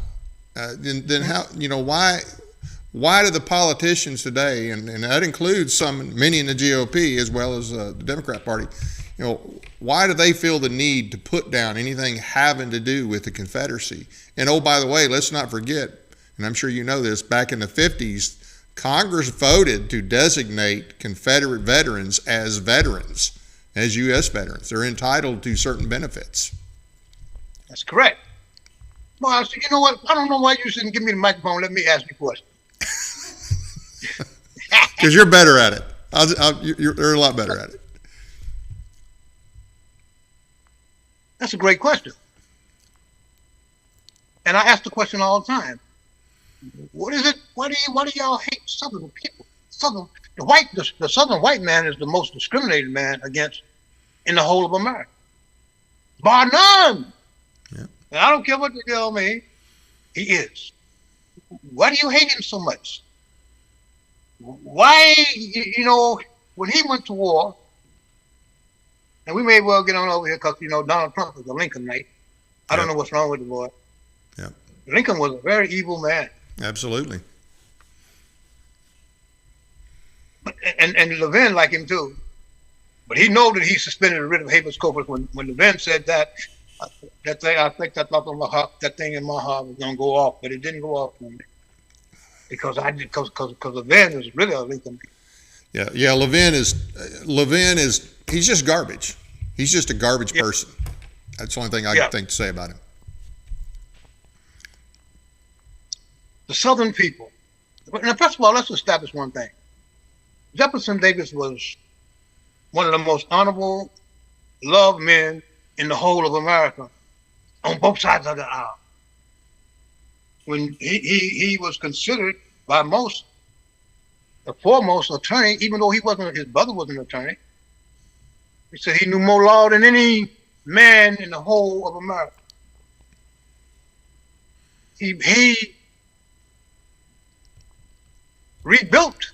then how, why do the politicians today, and that includes many in the GOP as well as the Democrat Party, why do they feel the need to put down anything having to do with the Confederacy? And oh, by the way, let's not forget, and I'm sure you know this, back in the 50s, Congress voted to designate Confederate veterans, as U.S. veterans. They're entitled to certain benefits. That's correct. Well, I said, you know what? I don't know why you shouldn't give me the microphone. Let me ask you a question. Because you're better at it. You're a lot better at it. That's a great question. And I ask the question all the time. What is it? Why do y'all hate Southern people? The Southern white man is the most discriminated man against in the whole of America, bar none. Yeah. And I don't care what they tell me, he is. Why do you hate him so much? Why, when he went to war, and we may well get on over here because Donald Trump is a Lincolnite. I don't know what's wrong with the boy. Yeah. Lincoln was a very evil man. Absolutely. And Levin liked him too. But he know that he suspended the writ of habeas corpus when Levin said that. I think that thing in my heart was gonna go off, but it didn't go off for me. Because Levin is really a Lincoln. Yeah. Levin is he's just garbage. He's just a garbage person. That's the only thing I can think to say about him. The Southern people. Now, first of all, let's establish one thing. Jefferson Davis was one of the most honorable, loved men in the whole of America, on both sides of the aisle. When he was considered by most the foremost attorney, even though his brother was an attorney. He said he knew more law than any man in the whole of America. He rebuilt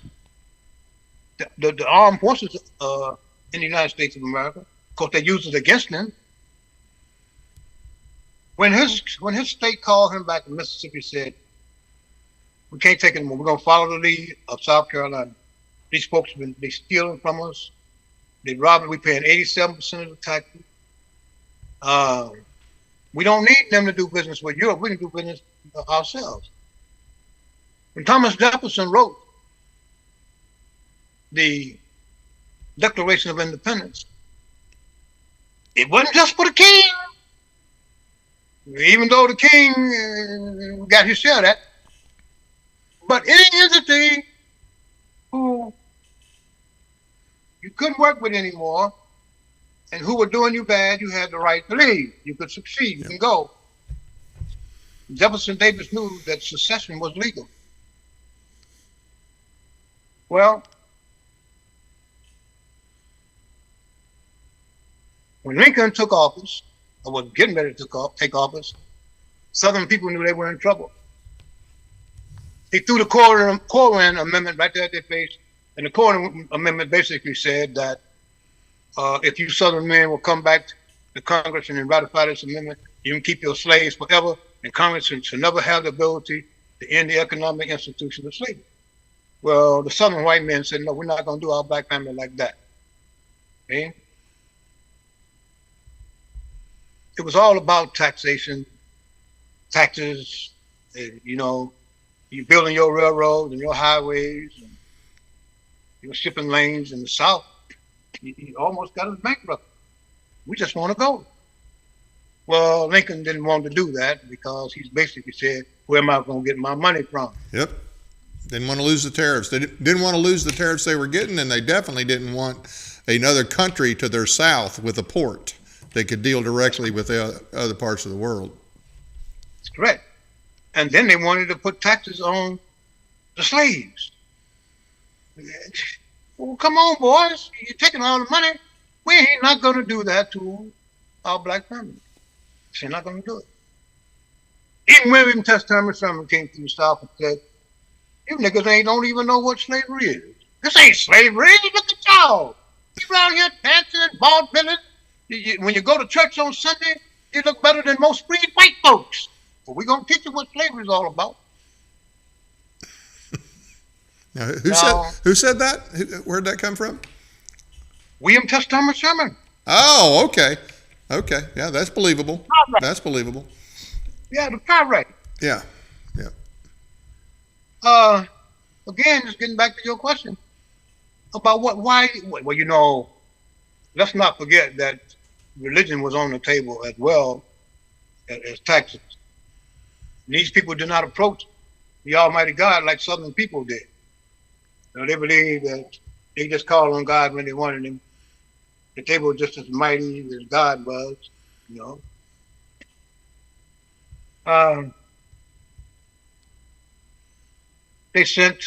the armed forces in the United States of America. Of course, they used it against him. When his state called him back to Mississippi, said, "We can't take it anymore. We're going to follow the lead of South Carolina. These folks have been stealing from us. They robbing. We're paying 87% of the taxes. We don't need them to do business with Europe. We can do business ourselves." When Thomas Jefferson wrote the Declaration of Independence, it wasn't just for the king, even though the king got his share of that, but any entity who you couldn't work with anymore and who were doing you bad, you had the right to leave. You could succeed, you can go. Jefferson Davis knew that secession was legal. Well, when Lincoln took office, or was getting ready to take office, Southern people knew they were in trouble. He threw the Corwin Amendment right there at their face, and the Corwin Amendment basically said that if you Southern men will come back to Congress and ratify this amendment, you can keep your slaves forever, and Congress should never have the ability to end the economic institution of slavery. Well, the Southern white men said, no, we're not going to do our black family like that. Okay? It was all about taxation, taxes, you building your railroads and your highways and your shipping lanes in the South. You almost got us bankrupt. We just want to go. Well, Lincoln didn't want to do that because he basically said, where am I going to get my money from? Yep. Didn't want to lose the tariffs. They didn't want to lose the tariffs they were getting, and they definitely didn't want another country to their south with a port that could deal directly with the other parts of the world. That's correct. And then they wanted to put taxes on the slaves. Well, come on, boys. You're taking all the money. We ain't not going to do that to our black family. She's not going to do it. Even William Test Sherman came through the South and said, you niggas don't even know what slavery is. This ain't slavery. Look at y'all. You out here dancing and vaudevilling. When you go to church on Sunday, you look better than most freed white folks. Well, we're going to teach you what slavery is all about. Now, who said that? Where'd that come from? William Test Sherman. Oh, okay. Okay. Yeah, that's believable. That's believable. Yeah, the pirate. Yeah. Again, just getting back to your question about why, well, let's not forget that religion was on the table as well as taxes. These people did not approach the Almighty God like Southern people did. They believed that they just called on God when they wanted him, that they were just as mighty as God was, They sent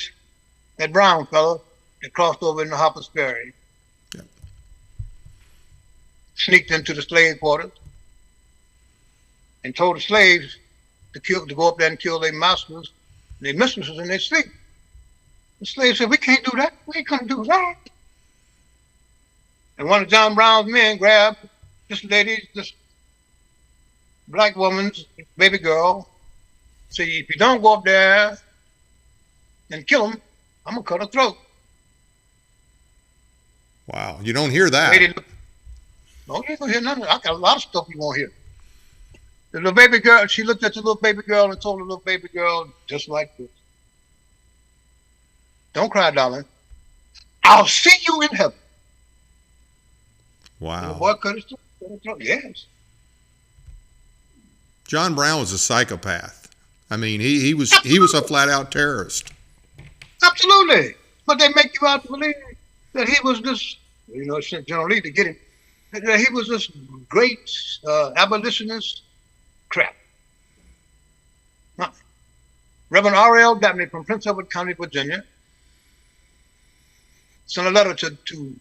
that brown fellow that crossed over into Harper's Ferry, sneaked into the slave quarters, and told the slaves to go up there and kill their masters and their mistresses in their sleep. The slaves said, we can't do that. We ain't gonna do that. And one of John Brown's men grabbed this black woman's baby girl, said, if you don't go up there and kill him, I'm gonna cut her throat. Wow, you don't hear that. No, you ain't gonna hear nothing. I got a lot of stuff you won't hear. The little baby girl, she looked at the little baby girl and told the little baby girl just like this. Don't cry, darling. I'll see you in heaven. Wow. And the boy cut his throat. Yes. John Brown was a psychopath. I mean, he was a flat out terrorist. Absolutely. But they make you out to believe that he was this, General Lee to get him, that he was this great abolitionist crap. Reverend R.L. Dabney from Prince Edward County, Virginia, sent a letter to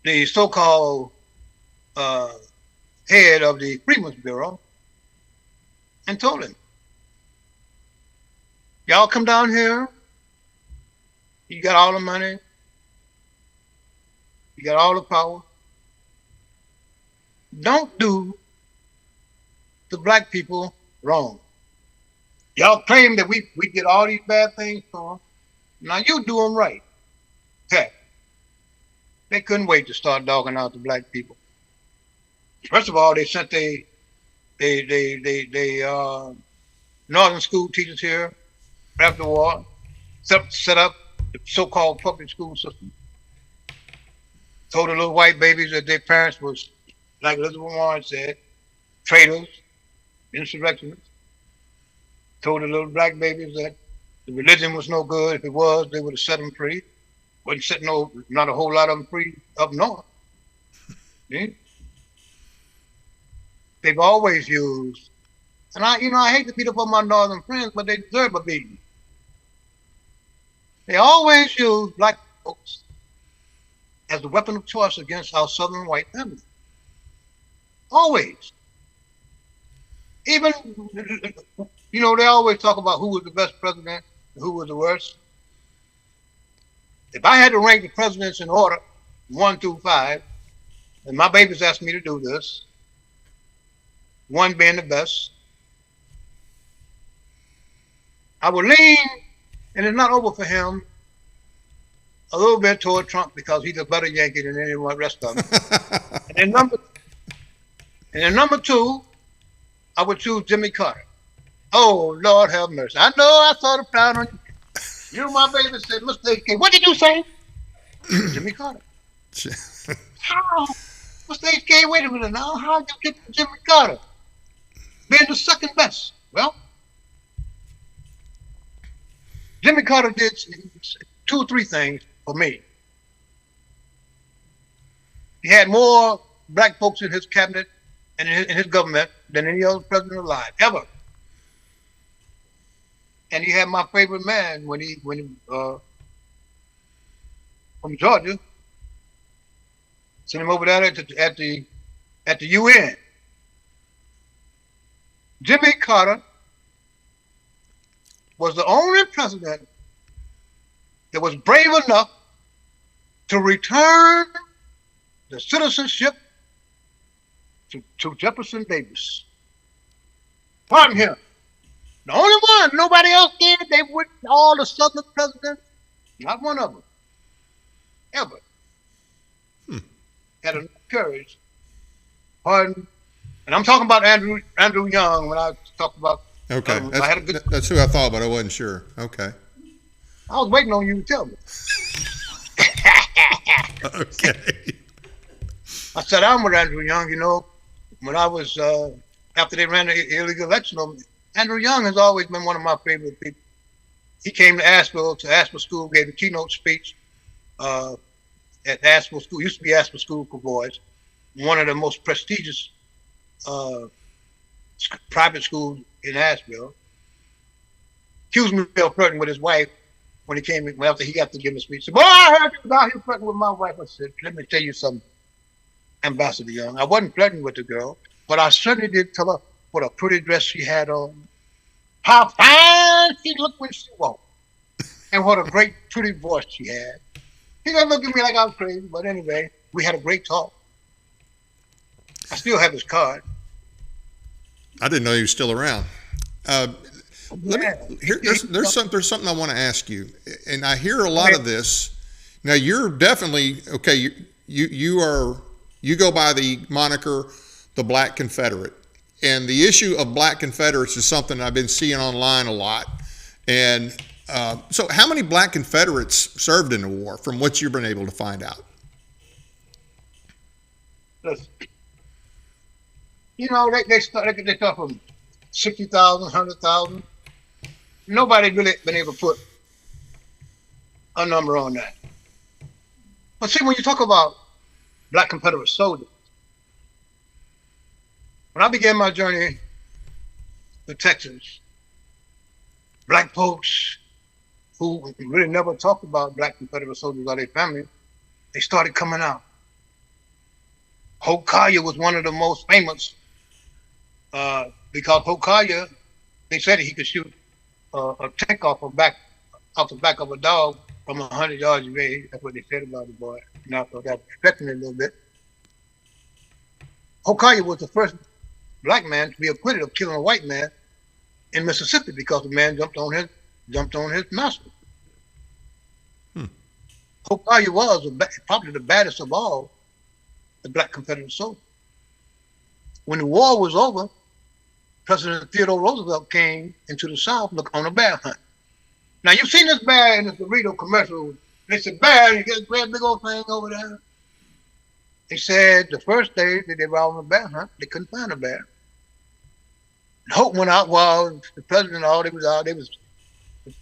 the so-called head of the Freedmen's Bureau and told him, y'all come down here, you got all the money, you got all the power. Don't do the black people wrong. Y'all claim that we did all these bad things for them. Now you do them right. Heck, they couldn't wait to start dogging out the black people. First of all, they sent they northern school teachers here after the war, set up the so-called public school system. Told the little white babies that their parents was, like Elizabeth Warren said, traitors, insurrectionists. Told the little black babies that the religion was no good. If it was, they would have set them free. Wasn't setting not a whole lot of them free up north. See? They've always used, and I hate to beat up on my northern friends, but they deserve a beating. They always use black folks as the weapon of choice against our southern white family. Always. Even, they always talk about who was the best president and who was the worst. If I had to rank the presidents in order, 1 through 5, and my babies asked me to do this, 1 being the best, I would lean, and it's not over for him, a little bit toward Trump because he's a better Yankee than anyone rest of them. and then number 2, I would choose Jimmy Carter. Oh, Lord have mercy. I know I saw the frown on you. You, my baby, said, Mr. H.K., what did you say? Jimmy Carter. How? Mr. H.K., wait a minute now. How did you get to Jimmy Carter? Being the second best. Well, Jimmy Carter did 2 or 3 things for me. He had more black folks in his cabinet and in his government than any other president alive, ever. And he had my favorite man when he from Georgia. Sent him over there at the UN. Jimmy Carter was the only president that was brave enough to return the citizenship to Jefferson Davis. Pardon him. The only one. Nobody else did. They would, all the Southern presidents, not one of them, ever, had enough courage. Pardon. And I'm talking about Andrew Young when I talk about. Okay, that's who I thought, but I wasn't sure. Okay. I was waiting on you to tell me. Okay. I sat down with Andrew Young, you know, when I was, after they ran the illegal election on me. Andrew Young has always been one of my favorite people. He came to Asheville School, gave a keynote speech at Asheville School. Used to be Asheville School for Boys, one of the most prestigious private schools in Asheville. Accused me of flirting with his wife when he came after he got to give a speech. He said, "Boy, I heard you about him flirting with my wife." I said, "Let me tell you something, Ambassador Young. I wasn't flirting with the girl, but I certainly did tell her what a pretty dress she had on, how fine she looked when she walked, and what a great, pretty voice she had." He didn't look at me like I was crazy, but anyway, we had a great talk. I still have his card. I didn't know he was still around. There's something I want to ask you, and I hear a lot of this. Now you're definitely okay. You go by the moniker the Black Confederate, and the issue of Black Confederates is something I've been seeing online a lot. And so, how many Black Confederates served in the war, from what you've been able to find out? Listen, you know, they start from 60,000, 100,000. Nobody really been able to put a number on that. But see, when you talk about Black Confederate soldiers, when I began my journey to Texas, Black folks who really never talked about Black Confederate soldiers or their family, they started coming out. Hope Collier was one of the most famous because Hope Collier, they said he could shoot a tank off the back of a dog from 100 yards away. That's what they said about the boy. Now I got respecting it a little bit. Hope Collier was the first Black man to be acquitted of killing a white man in Mississippi because the man jumped on his master. Hope Collier was probably the baddest of all the Black Confederate soldiers. When the war was over, President Theodore Roosevelt came into the South on a bear hunt. Now you've seen this bear in the Dorito commercial. They said, "Bear, you get a great big old thing over there." They said the first day that they were out on a bear hunt, they couldn't find a bear. And Hope went out while the president and all they was out. They was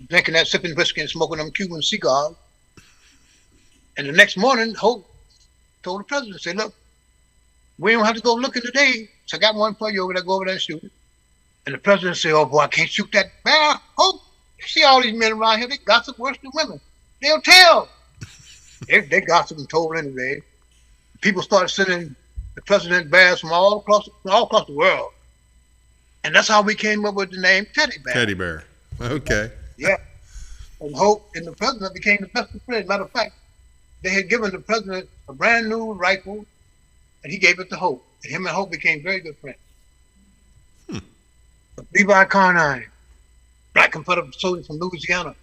drinking that, sipping whiskey and smoking them Cuban cigars. And the next morning, Hope told the president, said, "Look, we don't have to go looking today. So I got one for you over there. Go over there and shoot it." And the president said, "Oh boy, I can't shoot that bear. Hope, you see all these men around here, they gossip worse than women. They'll tell." They gossip and told anyway. People started sending the president bears from all across the world. And that's how we came up with the name Teddy Bear. Teddy Bear. Okay. Yeah. And Hope and the president became the best of friends. Matter of fact, they had given the president a brand new rifle, and he gave it to Hope. And him and Hope became very good friends. But Levi Carnine, Black Confederate soldier from Louisiana.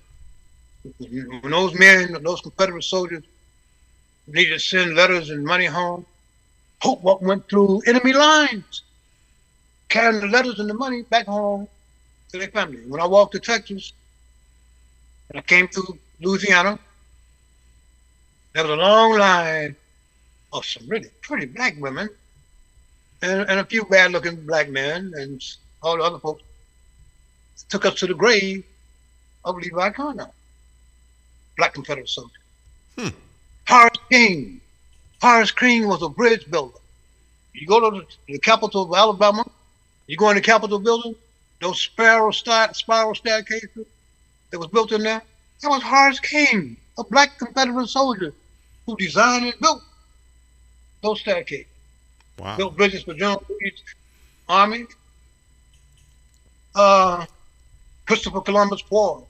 When those men, those Confederate soldiers, needed to send letters and money home, Hope went through enemy lines, carrying the letters and the money back home to their family. When I walked to Texas, and I came through Louisiana, there was a long line of some really pretty Black women and a few bad-looking Black men, and all the other folks took us to the grave of Levi Carnine, Black Confederate soldier. Horace King. Horace King was a bridge builder. You go to the capital of Alabama, you go in the Capitol building, those spiral staircases that was built in there, that was Horace King, a Black Confederate soldier. who designed and built those staircases. Wow. Built bridges for General Lee's army. Christopher Columbus War,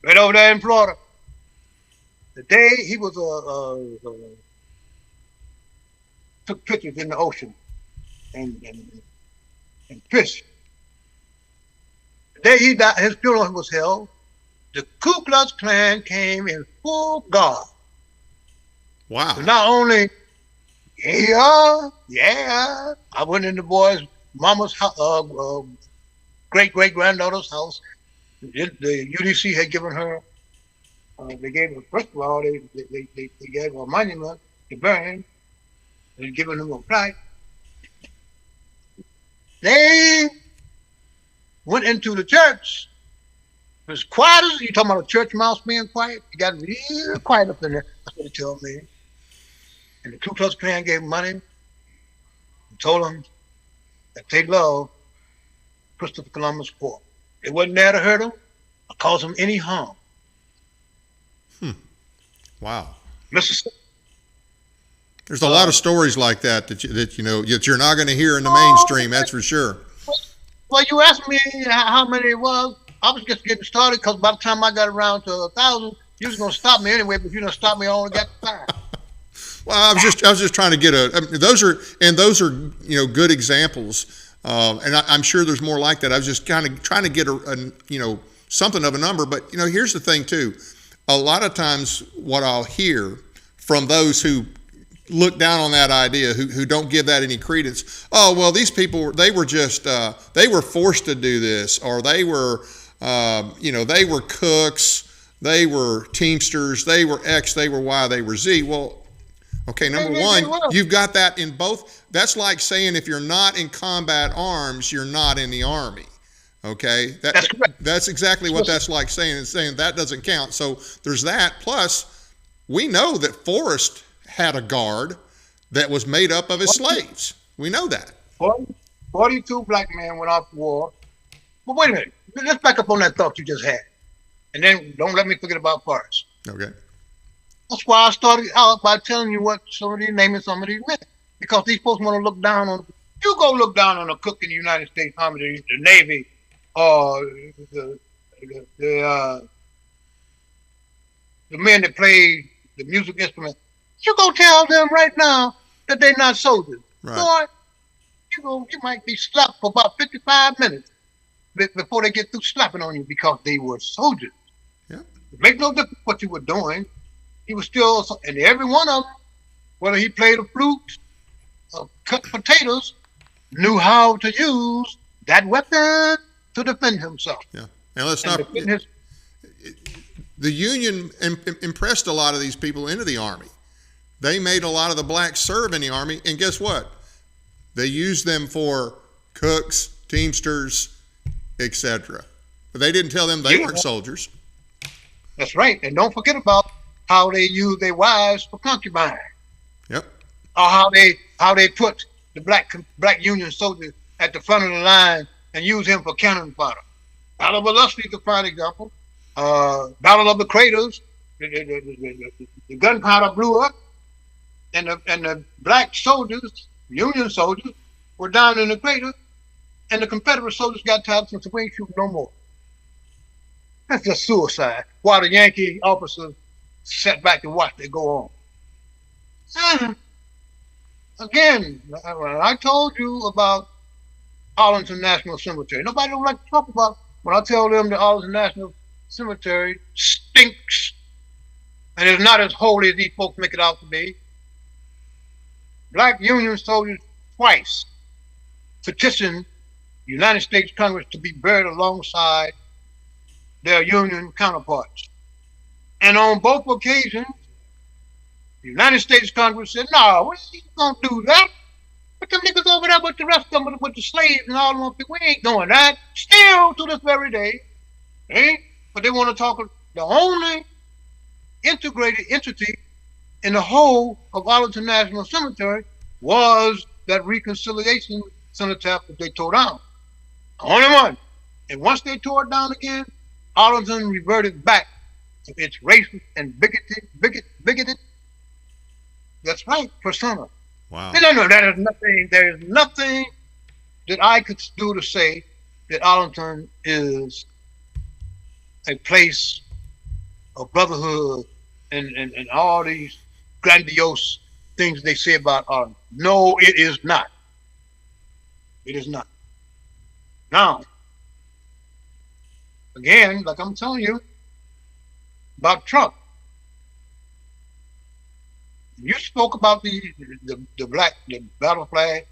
right over there in Florida. The day he was took pictures in the ocean and fished. The day he died, his funeral was held. The Ku Klux Klan came in full guard. Wow. So not only, yeah, I went in the boys' mama's great-great-granddaughter's house. The UDC had given her, they gave her, first of all, they gave her a monument to bury, and given them a plaque. They went into the church. It was quiet as, you talking about a church mouse being quiet? It got real quiet up in there. That's what they told me. And the Ku Klux Klan gave them money and told them that they loved Christopher Columbus War. They wasn't there to hurt him or cause him any harm. Wow. Mississippi. There's a lot of stories like that that you're not going to hear in the mainstream. That's for sure. Well, you asked me how many it was. I was just getting started because by the time I got around to 1,000, you was going to stop me anyway. But if you don't stop me, I only got 5. Well, I was just trying to get those are good examples, and I'm sure there's more like that. I was just kind of trying to get a something of a number. But here's the thing too. A lot of times, what I'll hear from those who look down on that idea, who don't give that any credence. Oh, well, these people, they were just they were forced to do this, or they were they were cooks, they were teamsters, they were X, they were Y, they were Z. Well, okay, number one, you've got that in both. That's like saying if you're not in combat arms, you're not in the Army. Okay, that's correct. That's exactly what that's like saying. It's saying that doesn't count. So there's that. Plus, we know that Forrest had a guard that was made up of his slaves. We know that. 42 black men went off to war. But wait a minute. Let's back up on that thought you just had. And then don't let me forget about Forrest. Okay. That's why I started out by telling you what naming some of these men. Because these folks want to look down on, you go look down on a cook in the United States Army, the Navy, or the men that play the music instrument. You go tell them right now that they're not soldiers. Right. Boy, you might be slapped for about 55 minutes before they get through slapping on you because they were soldiers. Yeah. It makes no difference what you were doing. He was still, and every one of them, whether he played a flute or cut potatoes, knew how to use that weapon to defend himself. Yeah. And let's not. The Union impressed a lot of these people into the Army. They made a lot of the blacks serve in the Army, and guess what? They used them for cooks, teamsters, etc. But they didn't tell them they weren't soldiers. That's right. And don't forget about how they used their wives for concubines. Yep. Or how they put the black Union soldier at the front of the line and use him for cannon fodder. Battle of Biloxi is a fine example. Battle of the Craters, the gunpowder blew up, and the black soldiers, Union soldiers, were down in the crater, and the Confederate soldiers got tired and said, "We ain't shooting no more." That's just suicide. While the Yankee officers sat back and watched it go on. Again, I told you about Arlington National Cemetery. Nobody don't like to talk about when I tell them the Arlington National Cemetery stinks and is not as holy as these folks make it out to be. Black Union soldiers twice petitioned the United States Congress to be buried alongside their Union counterparts. And on both occasions, the United States Congress said, "No, we ain't gonna do that. But them niggas over there with the rest of them, with the slaves and all of them, we ain't doing that." Still to this very day, but they want to talk the only integrated entity in the whole of Arlington National Cemetery was that reconciliation cenotaph that they tore down. The only one. And once they tore it down again, Arlington reverted back to its racist and bigoted That's right, persona. Wow. No, that is nothing. There is nothing that I could do to say that Arlington is a place of brotherhood and all these grandiose things they say about Arlington. No, it is not. It is not. Now, again, like I'm telling you about Trump, you spoke about the battle flag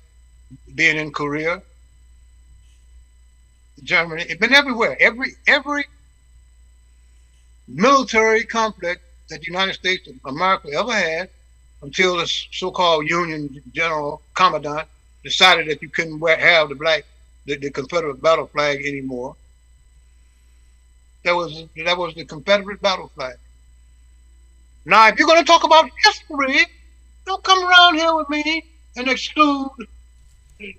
being in Korea, Germany. It's been everywhere. Every military conflict that the United States of America ever had, until the so-called Union General Commandant decided that you couldn't have the Confederate battle flag anymore. That was the Confederate battle flag. Now, if you're going to talk about history, don't come around here with me and exclude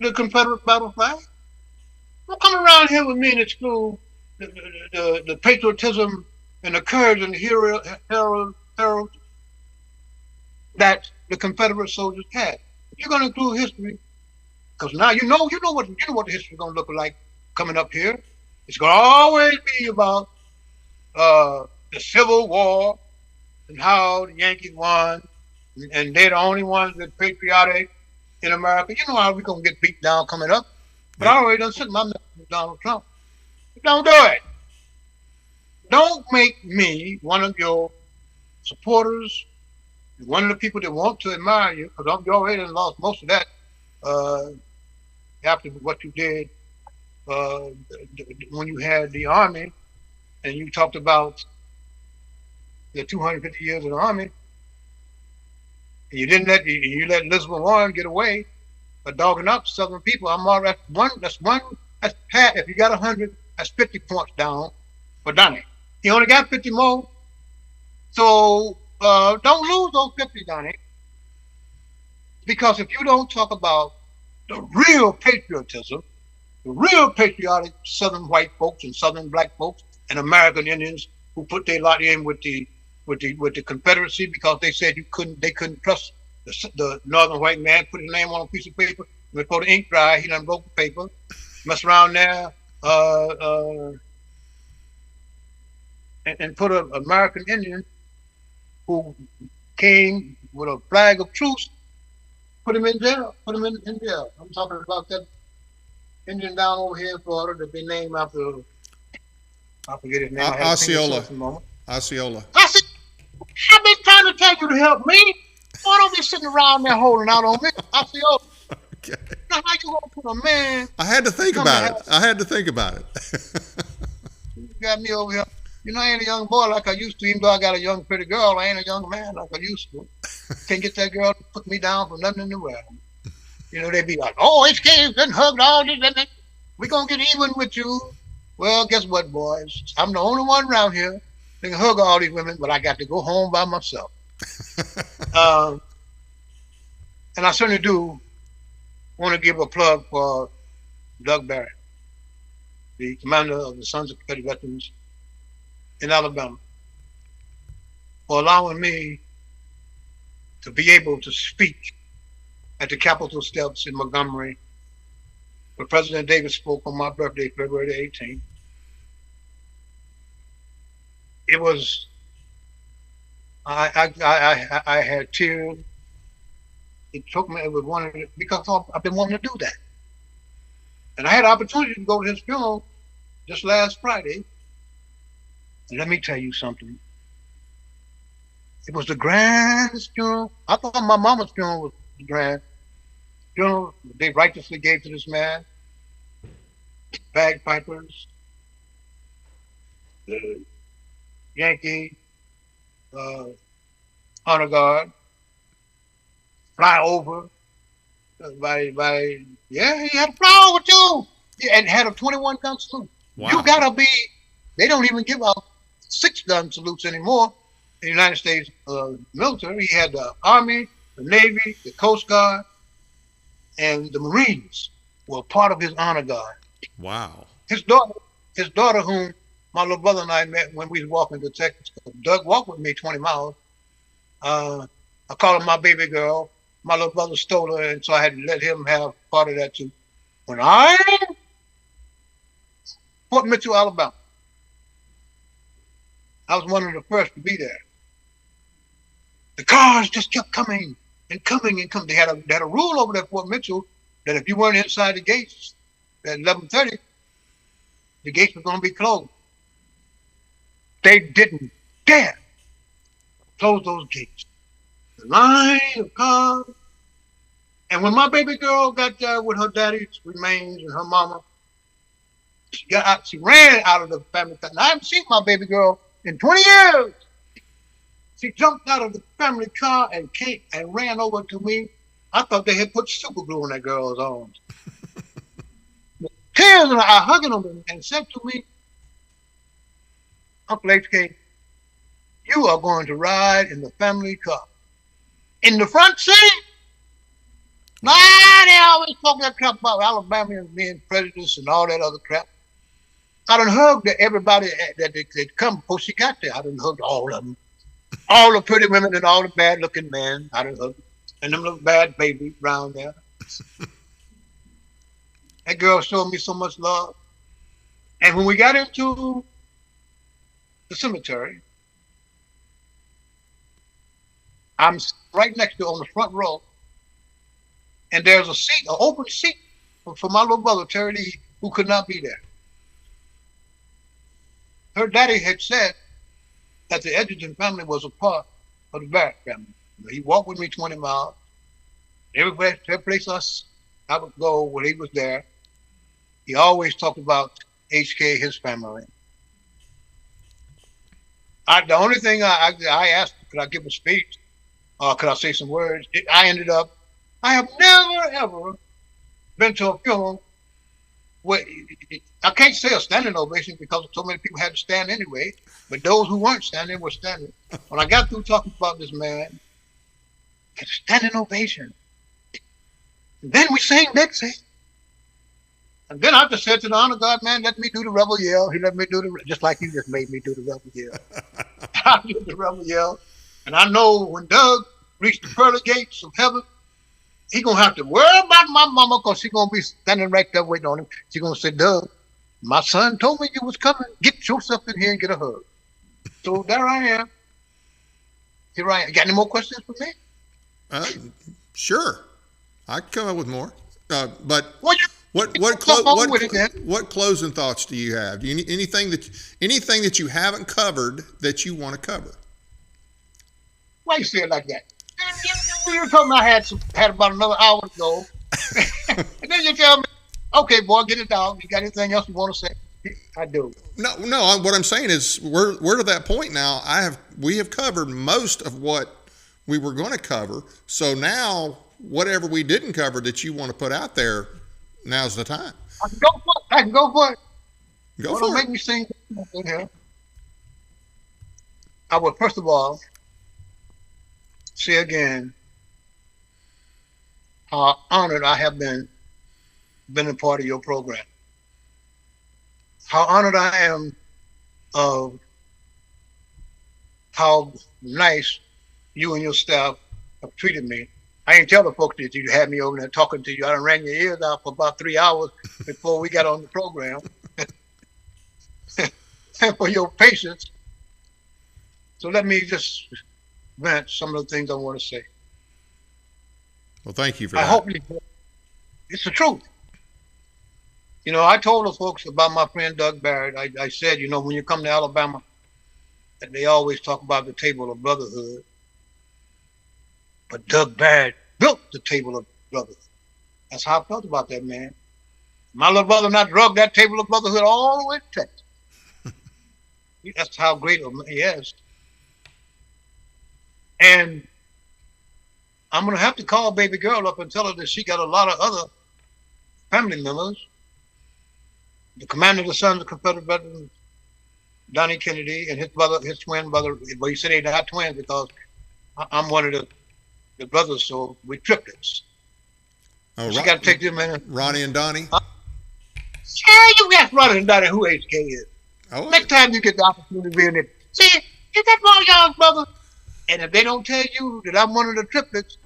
the Confederate battle flag. Don't come around here with me and exclude the patriotism and the courage and the hero that the Confederate soldiers had. If you're going to include history, because now you know what the history is going to look like coming up here. It's going to always be about the Civil War and how the Yankees won, and they're the only ones that patriotic in America. You know how we're going to get beat down coming up. But I already done sent my message to Donald Trump. Don't do it. Don't make me one of your supporters, one of the people that want to admire you, because you already lost most of that after what you did when you had the Army, and you talked about the 250 years of the Army. And you didn't you let Elizabeth Warren get away by dogging up Southern people. I'm all right. That's Pat. If you got 100, that's 50 points down for Donnie. He only got 50 more. So don't lose those 50, Donnie. Because if you don't talk about the real patriotism, the real patriotic Southern white folks and Southern black folks and American Indians who put their lot in with the Confederacy because they said they couldn't trust the Northern white man, put his name on a piece of paper, and before the ink dry, he done broke the paper, mess around there, and put an American Indian who came with a flag of truce, put him in jail, in jail. I'm talking about that Indian down over here in Florida that they named after, I forget his name. Osceola. Osceola. I've been trying to tell you to help me. Why don't be sitting around there holding out on me? Osceola. Okay. Now how you gonna put a man? I had to think about it. You got me over here. You know, I ain't a young boy like I used to, even though I got a young pretty girl. I ain't a young man like I used to. Can't get that girl to put me down for nothing in the world. You know, they be like, oh, H.K. been hugged all this and that. We gonna get even with you. Well, guess what, boys? I'm the only one around here that can hug all these women, but I got to go home by myself. And I certainly do want to give a plug for Doug Barrett, the commander of the Sons of Confederate Veterans in Alabama, for allowing me to be able to speak at the Capitol steps in Montgomery, where President Davis spoke on my birthday, February the 18th. It was, I had tears. It took me, it was one of the, because I've been wanting to do that. And I had an opportunity to go to his funeral just last Friday. And let me tell you something. It was the grandest funeral. I thought my mama's funeral was the grand funeral they righteously gave to this man. Bagpipers, the Yankee honor guard, fly over yeah, he had to fly over too. And had a 21 gun salute. Wow. You gotta be, they don't even give out 6-gun salutes anymore in the United States military. He had the Army, the Navy, the Coast Guard, and the Marines were part of his honor guard. Wow. His daughter, whom my little brother and I met when we was walking to Texas. Doug walked with me 20 miles. I called her my baby girl. My little brother stole her, and so I had to let him have part of that too. When I Fort Mitchell, Alabama, I was one of the first to be there. The cars just kept coming and coming and coming. They had a rule over there at Fort Mitchell that if you weren't inside the gates at 11:30, the gates were going to be closed. They didn't dare close those gates. The line of cars. And when my baby girl got there with her daddy's remains and her mama, she ran out of the family car. And I haven't seen my baby girl in 20 years. She jumped out of the family car and came and ran over to me. I thought they had put super glue on that girl's arms. Tears in her eye, hugging them, and said to me, Uncle H.K, you are going to ride in the family car. In the front seat? Nah, they always talk that crap about Alabamians being prejudiced and all that other crap. I done hugged everybody that they'd come before she got there. I done hugged all of them. All the pretty women and all the bad looking men. I done hugged them. And them little bad babies around there. That girl showed me so much love. And when we got into the cemetery, I'm right next to her on the front row. And there's a seat, an open seat for my little brother, Terry Lee, who could not be there. Her daddy had said that the Edgerton family was a part of the Barrett family. He walked with me 20 miles. Every place I would go when he was there, he always talked about H.K., his family. The only thing I asked, could I give a speech? Could I say some words? I have never, ever been to a funeral where, I can't say a standing ovation because so many people had to stand anyway, but those who weren't standing were standing. When I got through talking about this man, a standing ovation. And then we sang Dixie. And then I just said to the honor God, man, let me do the rebel yell. He let me do just like you just made me do the rebel yell. I did the rebel yell. And I know when Doug reached the pearly gates of heaven, he gonna have to worry about my mama because she's gonna be standing right there waiting on him. She's gonna say, Doug, my son told me you was coming. Get yourself in here and get a hug. So there I am. Here I am. Got any more questions for me? Sure. I can come up with more. But well, what closing thoughts do you have? Do you anything that you haven't covered that you want to cover? Why you say it like that? You told me I had about another hour to go. And then you tell me, okay, boy, get it down. You got anything else you want to say? I do. No. What I'm saying is we're to that point now. We have covered most of what we were going to cover. So now, whatever we didn't cover that you want to put out there, now's the time. I can go for it. Go for it. Make me sing in here. I would first of all say again how honored I have been a part of your program. How honored I am of how nice you and your staff have treated me. I ain't tell the folks that you had me over there talking to you. I done rang your ears out for about 3 hours before we got on the program. And for your patience. So let me just vent some of the things I want to say. Well, thank you for that. I hope it's the truth. You know, I told the folks about my friend Doug Barrett. I said, you know, when you come to Alabama, they always talk about the table of brotherhood. But Doug Barrett built the table of brotherhood. That's how I felt about that man. My little brother and I drug that table of brotherhood all the way to Texas. That's how great he is. And I'm going to have to call baby girl up and tell her that she got a lot of other family members. The commander of the Sons of Confederate Veterans, Donnie Kennedy, and his twin brother. But he said they're not twins because I'm one of the brothers, so we triplets. Oh, so you got to take them in. Ronnie and Donnie? Yeah, you ask Ronnie and Donnie who H.K. is. Oh, next time you get the opportunity to be in it, see, is that one of y'all's brothers? And if they don't tell you that I'm one of the triplets,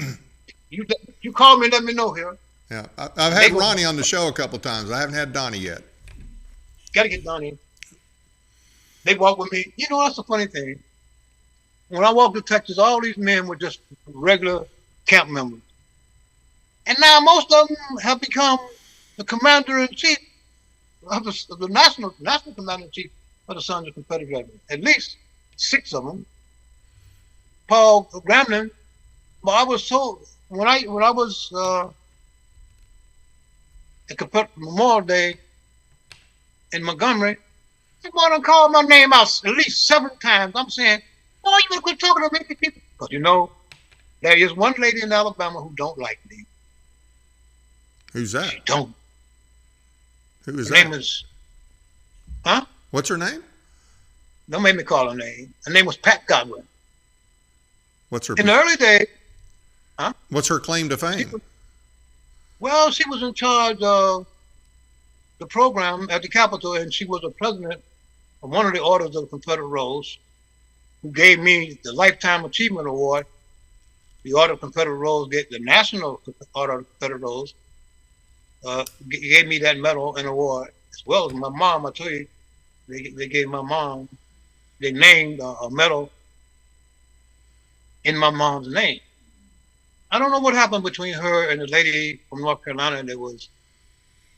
you call me and let me know here. Yeah, I've had Ronnie on the show a couple times. I haven't had Donnie yet. Got to get Donnie. They walk with me. You know, that's a funny thing. When I walked to Texas, all these men were just regular camp members. And now most of them have become the commander-in-chief of the national commander-in-chief of the Sons of Confederate. At least 6 of them. Paul Ramlin. But I was so when I was at Confederate Memorial Day in Montgomery, they want to call my name out at least 7 times. I'm saying, boy, you better quit talking to me, people. Because you know, there is one lady in Alabama who don't like me. Who's that? She don't. Who is her that? Name is, huh? What's her name? Don't make me call her name. Her name was Pat Godwin. What's her? In the early days, huh? What's her claim to fame? She was in charge of the program at the Capitol, and she was the president of one of the orders of the Confederate Rose, who gave me the Lifetime Achievement Award. The Order of Confederate Rose, the National Order of Confederate Rose, gave me that medal and award, as well as my mom. I tell you, they gave my mom, they named a medal in my mom's name. I don't know what happened between her and the lady from North Carolina that was,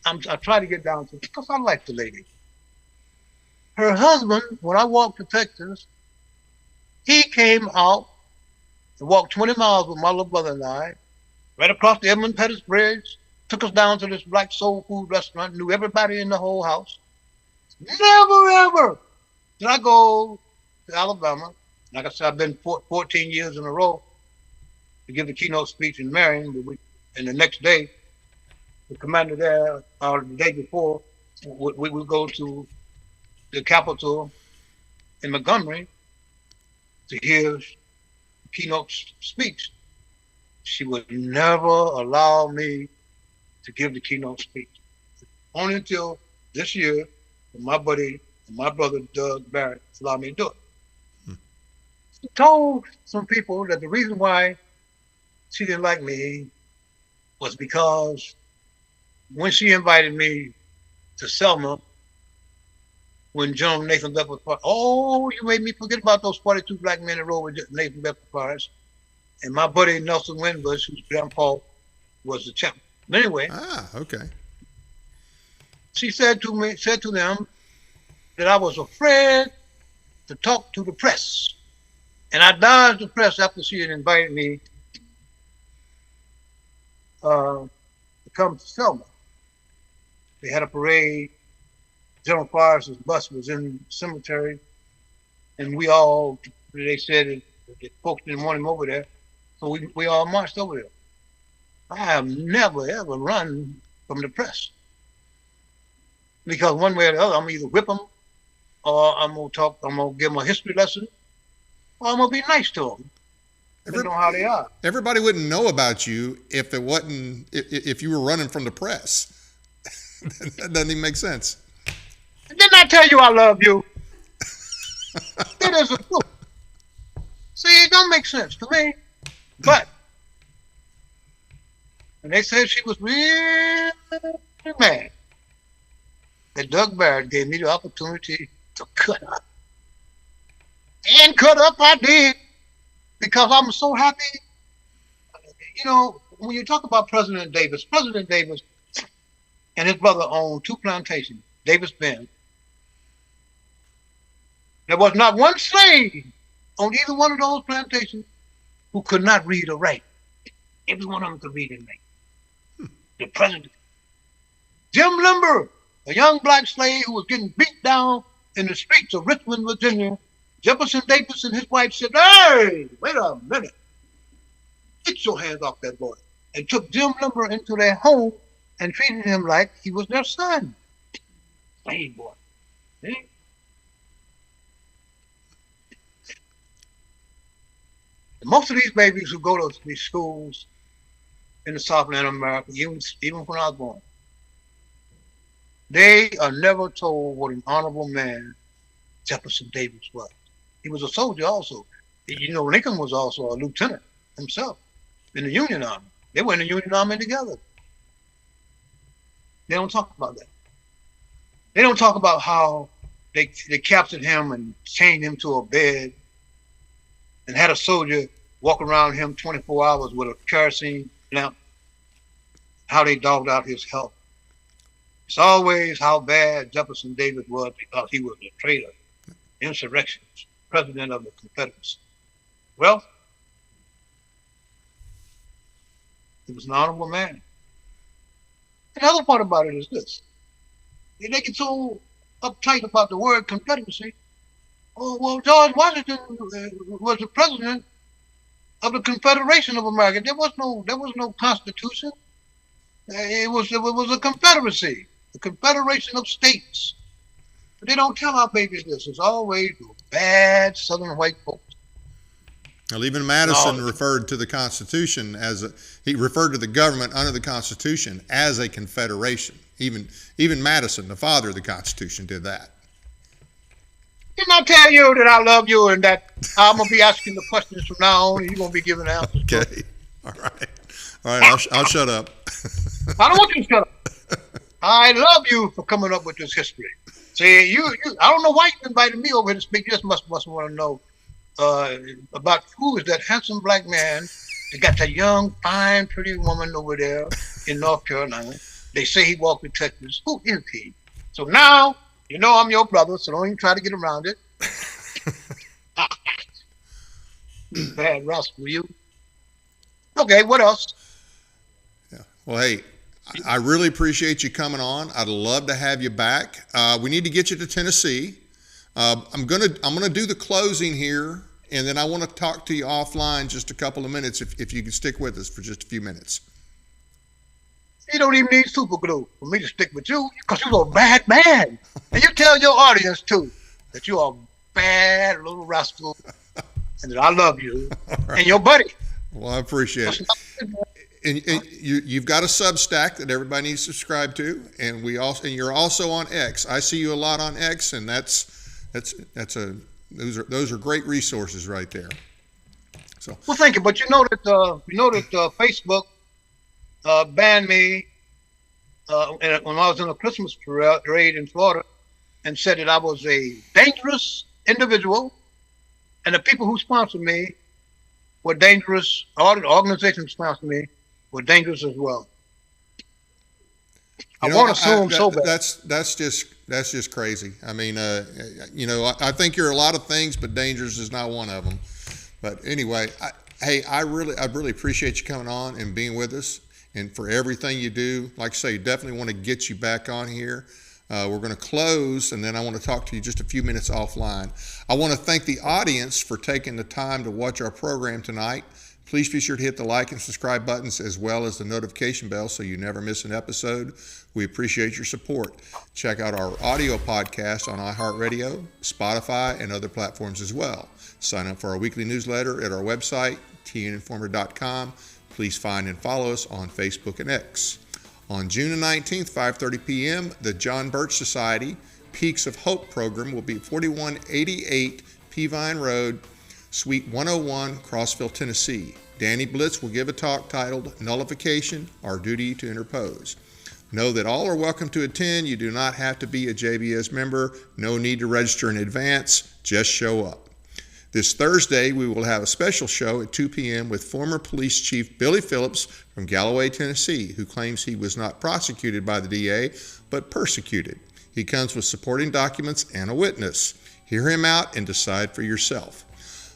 I tried to get down to, because I like the lady. Her husband, when I walked to Texas, he came out and walked 20 miles with my little brother and I, right across the Edmund Pettus Bridge, took us down to this black soul food restaurant, knew everybody in the whole house. Never, ever did I go to Alabama. Like I said, I've been 14 years in a row to give the keynote speech in Marion. And the next day, the commander there, or the day before, we would go to the Capitol in Montgomery to hear keynote speech. She would never allow me to give the keynote speech. Only until this year, my buddy and my brother Doug Barrett allowed me to do it. She told some people that the reason why she didn't like me was because when she invited me to Selma, when General Nathan Bedford Forrest, oh, you made me forget about those 42 black men that rode with Nathan Bedford Forrest. And my buddy Nelson Winbush, whose grandpa was the chaplain. Anyway. Ah, okay. She said to them that I was afraid to talk to the press. And I dodged the press after she had invited me to come to Selma. They had a parade. General Forrest's bus was in the cemetery. And they said that folks didn't want him over there. So we all marched over there. I have never, ever run from the press. Because one way or the other, I'm either whip them, or I'm going to give them a history lesson, or I'm going to be nice to them. Depending on how they are. Everybody wouldn't know about you if you were running from the press. That doesn't even make sense. Didn't I tell you I love you? It is a truth. See, it don't make sense to me. But, and they said she was really mad that Doug Barrett gave me the opportunity to cut up. And cut up I did, because I'm so happy. You know, when you talk about President Davis and his brother owned 2 plantations, Davis Bend. There was not one slave on either one of those plantations who could not read or write. Every one of them could read and write. The president. Jim Limber, a young black slave who was getting beat down in the streets of Richmond, Virginia. Jefferson Davis and his wife said, "Hey, wait a minute. Get your hands off that boy." And took Jim Limber into their home and treated him like he was their son. Slave boy. See? Most of these babies who go to these schools in the Southland of America, even when I was born, they are never told what an honorable man Jefferson Davis was. He was a soldier also. You know, Lincoln was also a lieutenant himself in the Union Army. They were in the Union Army together. They don't talk about that. They don't talk about how they captured him and chained him to a bed and had a soldier walk around him 24 hours with a kerosene lamp, how they dogged out his health. It's always how bad Jefferson Davis was because he was a traitor, insurrectionist, president of the Confederacy. Well, he was an honorable man. Another part about it is this. They get so uptight about the word Confederacy. Oh, well, George Washington was the president of the Confederation of America. There was no Constitution. It was a Confederacy, the Confederation of States. But they don't tell our babies this. It's always bad Southern white folks. Well, even Madison referred to the Constitution he referred to the government under the Constitution as a confederation. Even Madison, the father of the Constitution, did that. Didn't I tell you that I love you and that I'm going to be asking the questions from now on and you're going to be giving answers? Okay. All right. I'll shut up. I don't want you to shut up. I love you for coming up with this history. See, I don't know why you invited me over here to speak. You just must want to know about who is that handsome black man that got that young, fine, pretty woman over there in North Carolina. They say he walked to Texas. Who is he? So now, you know I'm your brother, so don't even try to get around it. Bad rascal, you. Okay, what else? Yeah. Well, hey, I really appreciate you coming on. I'd love to have you back. We need to get you to Tennessee. I'm gonna do the closing here, and then I want to talk to you offline just a couple of minutes if you can stick with us for just a few minutes. You don't even need super glue for me to stick with you because you're a bad man. And you tell your audience, too, that you're a bad little rascal and that I love you and your buddy. Well, I appreciate it. And you've got a Substack that everybody needs to subscribe to, and you're also on X. I see you a lot on X, and those are great resources right there. So. Well, thank you. But you know that Facebook banned me when I was in a Christmas parade in Florida and said that I was a dangerous individual and the people who sponsored me were dangerous. All the organizations who sponsored me were dangerous as well. I want to sue them so bad. That's just crazy. I mean, I think you're a lot of things, but dangerous is not one of them. But anyway, I really appreciate you coming on and being with us. And for everything you do, like I say, definitely want to get you back on here. We're going to close, and then I want to talk to you just a few minutes offline. I want to thank the audience for taking the time to watch our program tonight. Please be sure to hit the like and subscribe buttons as well as the notification bell so you never miss an episode. We appreciate your support. Check out our audio podcast on iHeartRadio, Spotify, and other platforms as well. Sign up for our weekly newsletter at our website, tninformer.com. Please find and follow us on Facebook and X. On June 19th, 5:30 p.m., the John Birch Society Peaks of Hope program will be at 4188 Peavine Road, Suite 101, Crossville, Tennessee. Danny Blitz will give a talk titled Nullification, Our Duty to Interpose. Know that all are welcome to attend. You do not have to be a JBS member. No need to register in advance. Just show up. This Thursday, we will have a special show at 2 p.m. with former Police Chief Billy Phillips from Galloway, Tennessee, who claims he was not prosecuted by the DA, but persecuted. He comes with supporting documents and a witness. Hear him out and decide for yourself.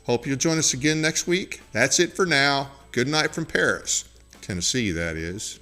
Hope you'll join us again next week. That's it for now. Good night from Paris, Tennessee, that is.